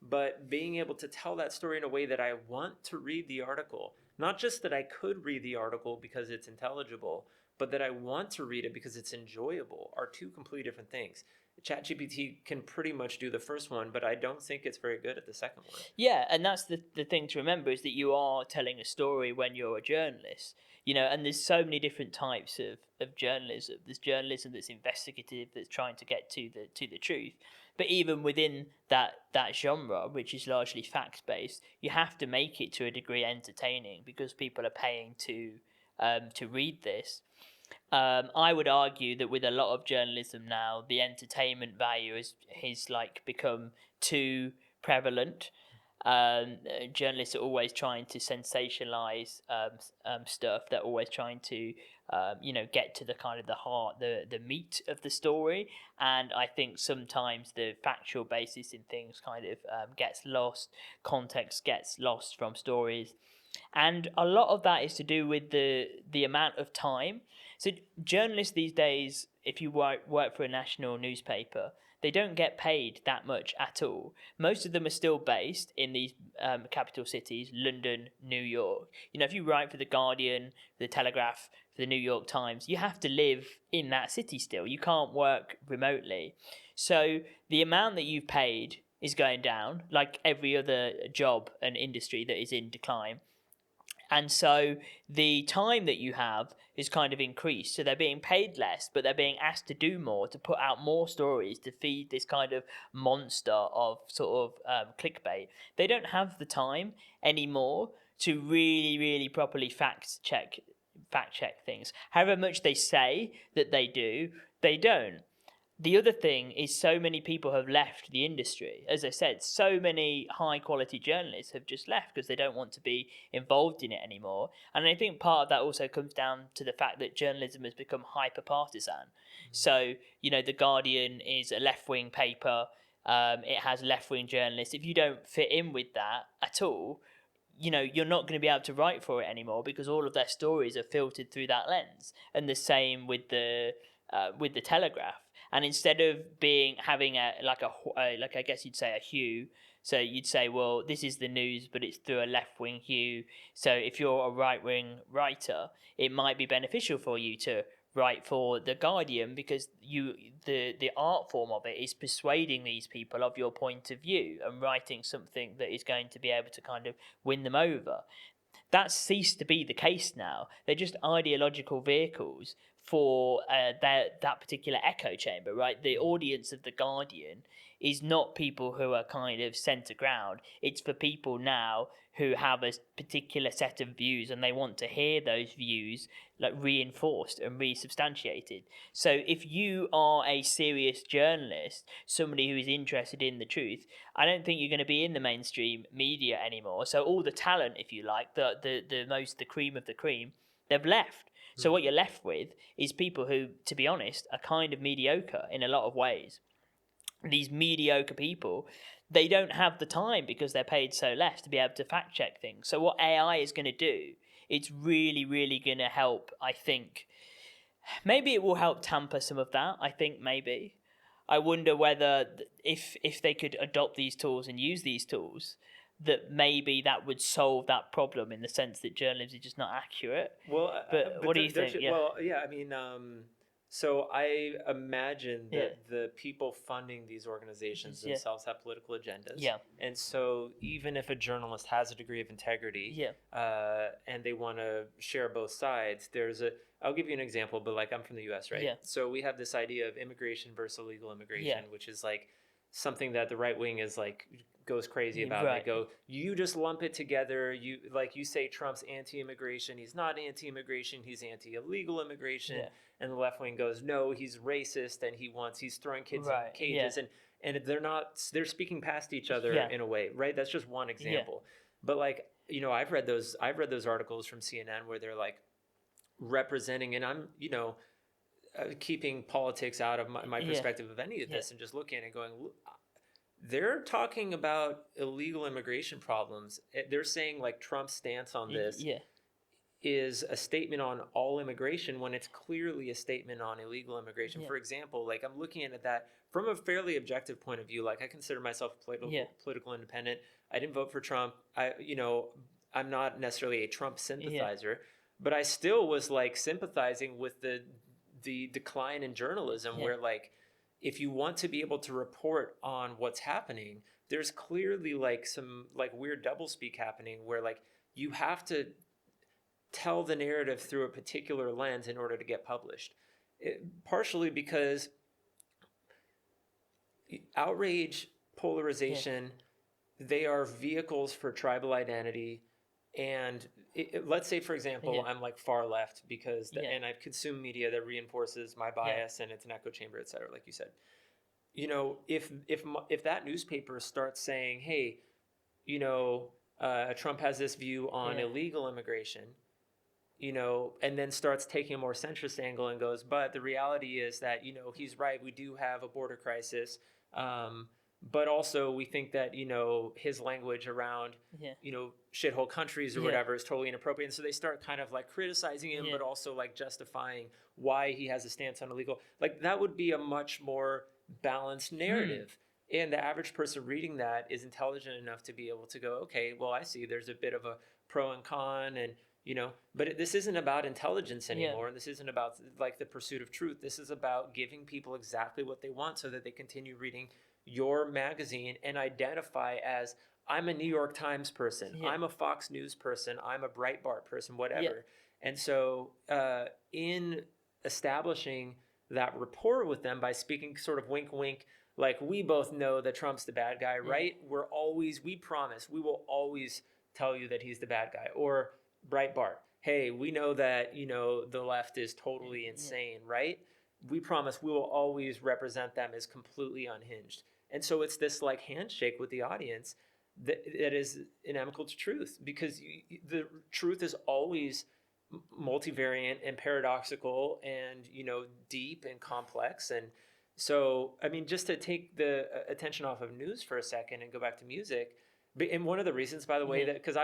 But being able to tell that story in a way that I want to read the article, not just that I could read the article because it's intelligible, but that I want to read it because it's enjoyable, are two completely different things. ChatGPT can pretty much do the first one, but I don't think it's very good at the second one. Yeah, and that's the thing to remember, is that you are telling a story when you're a journalist. And there's so many different types of journalism. There's journalism that's investigative, that's trying to get to the truth. But even within that genre, which is largely facts based, you have to make it to a degree entertaining, because people are paying to read this. I would argue that with a lot of journalism now, the entertainment value is like become too prevalent. Journalists are always trying to sensationalize stuff. They're always trying to get to the kind of the heart, the meat of the story. And I think sometimes the factual basis in things kind of gets lost. Context gets lost from stories. And a lot of that is to do with the amount of time. So journalists these days, if you work for a national newspaper, they don't get paid that much at all. Most of them are still based in these capital cities, London, New York. If you write for The Guardian, The Telegraph, for The New York Times, you have to live in that city still. You can't work remotely. So the amount that you've paid is going down, like every other job and industry that is in decline. And so the time that you have is kind of increased. So they're being paid less, but they're being asked to do more, to put out more stories, to feed this kind of monster of sort of clickbait. They don't have the time anymore to really, really properly fact check things. However much they say that they do, they don't. The other thing is, so many people have left the industry. As I said, so many high quality journalists have just left because they don't want to be involved in it anymore. And I think part of that also comes down to the fact that journalism has become hyper partisan. So, The Guardian is a left wing paper. It has left wing journalists. If you don't fit in with that at all, you're not going to be able to write for it anymore, because all of their stories are filtered through that lens. And the same with the Telegraph. And instead of having a I guess you'd say a hue, so you'd say, well, this is the news, but it's through a left-wing hue. So if you're a right-wing writer, it might be beneficial for you to write for The Guardian, because the art form of it is persuading these people of your point of view and writing something that is going to be able to kind of win them over. that's ceased to be the case now. They're just ideological vehicles for that particular echo chamber, right? The audience of The Guardian is not people who are kind of centre ground. It's for people now who have a particular set of views and they want to hear those views like reinforced and resubstantiated. So if you are a serious journalist, somebody who is interested in the truth, I don't think you're going to be in the mainstream media anymore. So all the talent, if you like, the cream of the cream, they've left. So what you're left with is people who, to be honest, are kind of mediocre in a lot of ways. These mediocre people, they don't have the time because they're paid so less to be able to fact check things. So what AI is going to do, it's really, really going to help, I think. Maybe it will help tamper some of that, I think maybe. I wonder whether if they could adopt these tools and use these tools, that maybe that would solve that problem in the sense that journalism is just not accurate. Well, But what do you think? Yeah. Well, yeah, I mean, so I imagine that the people funding these organizations themselves have political agendas. Yeah. And so even if a journalist has a degree of integrity, and they want to share both sides, I'll give you an example, but like I'm from the US, right? Yeah. So we have this idea of immigration versus illegal immigration, which is like something that the right wing is like goes crazy about. Right. They go, you just lump it together. You say Trump's anti-immigration. He's not anti-immigration. He's anti-illegal immigration. Yeah. And the left wing goes, no, he's racist and he's throwing kids in cages. And they're speaking past each other in a way, right? That's just one example. But like, I've read those articles from CNN where they're like representing, and I'm, keeping politics out of my perspective of any of this and just looking at it and going, they're talking about illegal immigration problems. They're saying like Trump's stance on this is a statement on all immigration when it's clearly a statement on illegal immigration. For example, like I'm looking at that from a fairly objective point of view. Like I consider myself political independent. I didn't vote for Trump. I'm not necessarily a Trump sympathizer, but I still was like sympathizing with the decline in journalism where like, if you want to be able to report on what's happening, there's clearly like some like weird doublespeak happening where like you have to tell the narrative through a particular lens in order to get published. Partially because outrage, polarization, they are vehicles for tribal identity. And let's say, for example, I'm like far left because and I've consumed media that reinforces my bias and it's an echo chamber, et cetera, like you said. If that newspaper starts saying, hey, Trump has this view on illegal immigration, and then starts taking a more centrist angle and goes, but the reality is that, he's right, we do have a border crisis. But also we think that, his language around, shithole countries or whatever is totally inappropriate. And so they start kind of like criticizing him, but also like justifying why he has a stance on illegal. Like that would be a much more balanced narrative. And the average person reading that is intelligent enough to be able to go, okay, well, I see there's a bit of a pro and con and, but this isn't about intelligence anymore. And this isn't about like the pursuit of truth. This is about giving people exactly what they want so that they continue reading your magazine and identify as I'm a New York Times person, I'm a Fox News person, I'm a Breitbart person, whatever. And so in establishing that rapport with them by speaking sort of wink, wink, like we both know that Trump's the bad guy, right? We promise we will always tell you that he's the bad guy. Or Breitbart, hey, we know that, the left is totally insane, right? We promise we will always represent them as completely unhinged. And so it's this like handshake with the audience that is inimical to truth, because the truth is always multivariant and paradoxical and, deep and complex. And so, I mean, just to take the attention off of news for a second and go back to music, and one of the reasons, by the way, that because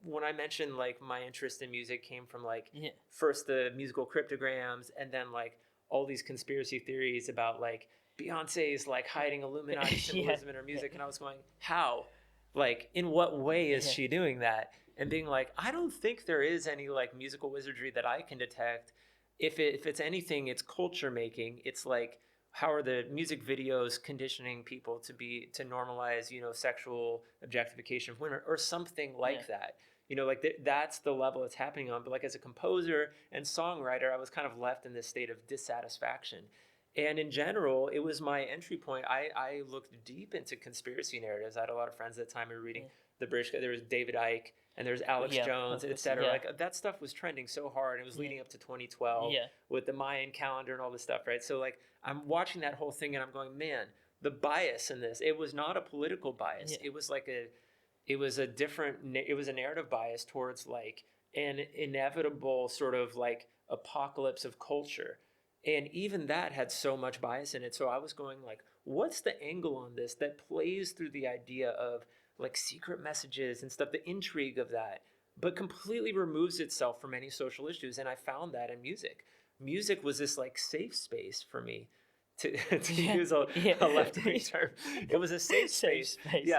when I mentioned like my interest in music came from like first the musical cryptograms and then like all these conspiracy theories about like Beyonce's like hiding Illuminati symbolism in her music, and I was going, how? Like, in what way is she doing that? And being like, I don't think there is any like musical wizardry that I can detect. If it's anything, it's culture making. It's like, how are the music videos conditioning people to normalize, sexual objectification of women or something like that? Like that's the level it's happening on. But like as a composer and songwriter, I was kind of left in this state of dissatisfaction. And in general, it was my entry point. I looked deep into conspiracy narratives. I had a lot of friends at the time who were reading the British. There was David Icke and there's Alex Jones, et cetera. Like that stuff was trending so hard. It was leading up to 2012 with the Mayan calendar and all this stuff, right? So like I'm watching that whole thing and I'm going, man, the bias in this. It was not a political bias. It was like it was a narrative bias towards like an inevitable sort of like apocalypse of culture. And even that had so much bias in it. So I was going like, what's the angle on this that plays through the idea of like secret messages and stuff, the intrigue of that, but completely removes itself from any social issues. And I found that in music. Music was this like safe space for me to use a left-wing term. It was a safe space.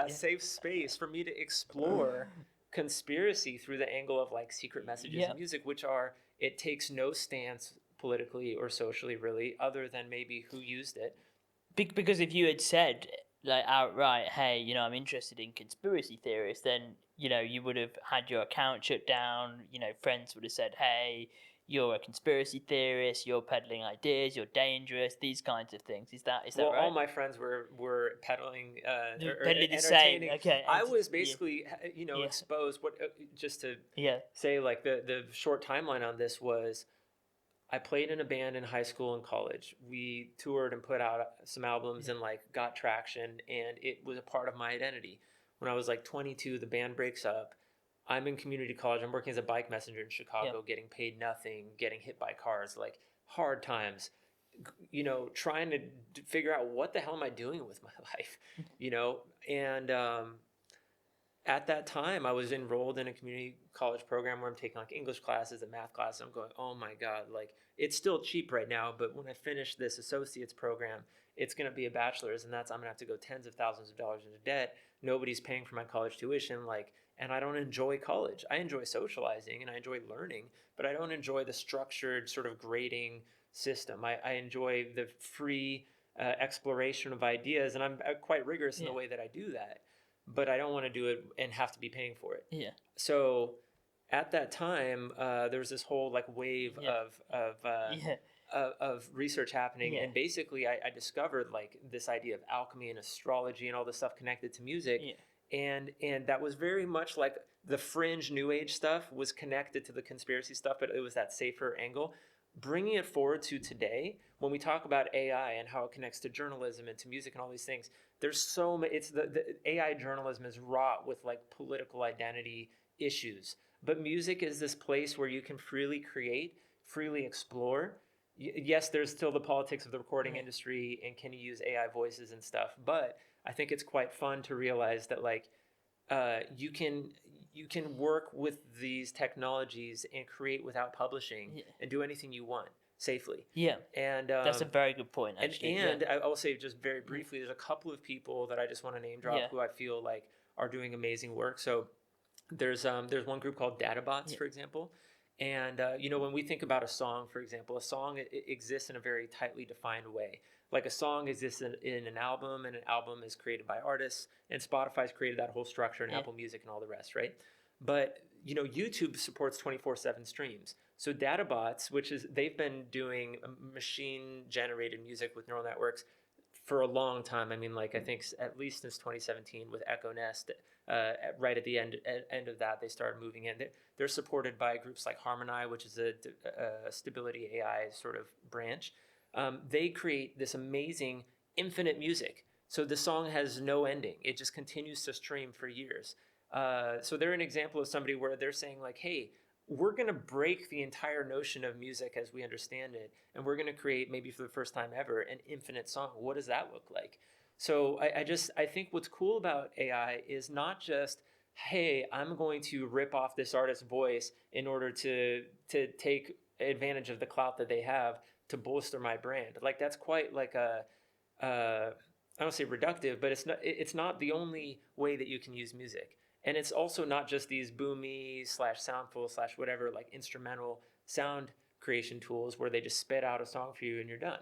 Safe space for me to explore conspiracy through the angle of like secret messages in music, which are, it takes no stance politically or socially really, other than maybe who used it. Because if you had said like outright, hey, I'm interested in conspiracy theories, then you would have had your account shut down. Friends would have said, hey, you're a conspiracy theorist, you're peddling ideas, you're dangerous, these kinds of things. Is that right? All my friends were peddling peddling the same. Okay. I was basically exposed. Just to say, like the short timeline on this was, I played in a band in high school and college. We toured and put out some albums and like got traction, and it was a part of my identity. When I was like 22, the band breaks up. I'm in community college. I'm working as a bike messenger in Chicago, getting paid nothing, getting hit by cars, like hard times, trying to figure out what the hell am I doing with my life, and at that time, I was enrolled in a community college program where I'm taking like English classes and math classes. I'm going, oh my God, like it's still cheap right now, but when I finish this associate's program, it's going to be a bachelor's, and I'm going to have to go tens of thousands of dollars into debt. Nobody's paying for my college tuition, and I don't enjoy college. I enjoy socializing and I enjoy learning, but I don't enjoy the structured sort of grading system. I enjoy the free exploration of ideas, and I'm quite rigorous in the way that I do that. But I don't want to do it and have to be paying for it. Yeah. So at that time, there was this whole like wave of research happening, and basically I discovered like this idea of alchemy and astrology and all this stuff connected to music, and that was very much like the fringe new age stuff was connected to the conspiracy stuff, but it was that safer angle. Bringing it forward to today, when we talk about AI and how it connects to journalism and to music and all these things, there's so many. It's the AI journalism is wrought with like political identity issues, but music is this place where you can freely create, freely explore. Yes, there's still the politics of the recording industry and can you use AI voices and stuff, but I think it's quite fun to realize that like you can work with these technologies and create without publishing and do anything you want safely. Yeah. And that's a very good point, actually. And I will say just very briefly, there's a couple of people that I just want to name drop who I feel like are doing amazing work. So there's one group called DataBots, for example. And when we think about a song, for example, a song it exists in a very tightly defined way. Like a song exists in an album, and an album is created by artists, and Spotify's created that whole structure, and Apple Music and all the rest, right? But YouTube supports 24/7 streams. So DataBots, they've been doing machine-generated music with neural networks for a long time. I mean, like I think at least since 2017 with Echo Nest. Right at the end of that, they started moving in. They're supported by groups like Harmony, which is a stability AI sort of branch. They create this amazing infinite music. So the song has no ending. It just continues to stream for years. So they're an example of somebody where they're saying like, hey, we're going to break the entire notion of music as we understand it, and we're going to create, maybe for the first time ever, an infinite song. What does that look like? So I think what's cool about AI is not just, hey, I'm going to rip off this artist's voice in order to take advantage of the clout that they have to bolster my brand. Like that's quite like I don't say reductive, but it's not the only way that you can use music. And it's also not just these boomy /soundful /whatever like instrumental sound creation tools where they just spit out a song for you and you're done.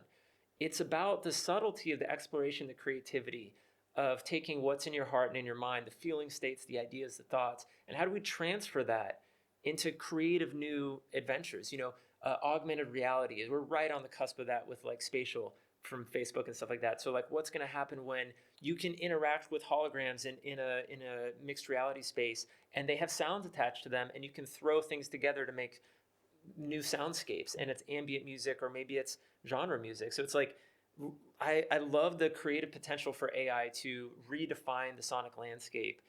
It's about the subtlety of the exploration, the creativity of taking what's in your heart and in your mind, the feeling states, the ideas, the thoughts, and how do we transfer that into creative new adventures? Augmented reality, we're right on the cusp of that with like spatial from Facebook and stuff like that. So like, what's going to happen when you can interact with holograms in a mixed reality space, and they have sounds attached to them, and you can throw things together to make new soundscapes, and it's ambient music or maybe it's genre music. So it's like, I love the creative potential for AI to redefine the sonic landscape.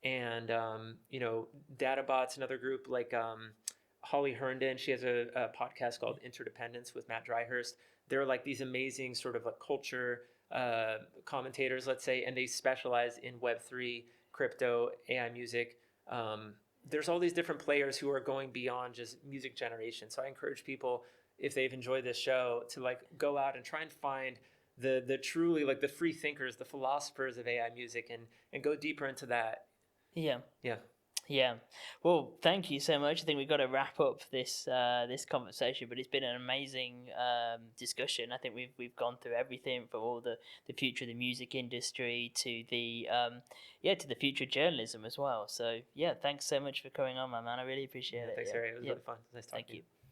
And DataBot's another group, like Holly Herndon. She has a podcast called Interdependence with Matt Dryhurst. They're like these amazing sort of like culture commentators, let's say, and they specialize in Web3, crypto, AI music. There's all these different players who are going beyond just music generation. So I encourage people, if they've enjoyed this show, to like go out and try and find the truly like the free thinkers, the philosophers of AI music, and go deeper into that. Yeah. Yeah. Yeah. Well, thank you so much. I think we've got to wrap up this conversation, but it's been an amazing discussion. I think we've gone through everything from all the future of the music industry to the to the future of journalism as well. So yeah, thanks so much for coming on, my man. I really appreciate it. Thanks, Yeah. Harry. It was really fun. Nice talking Thank to you. you.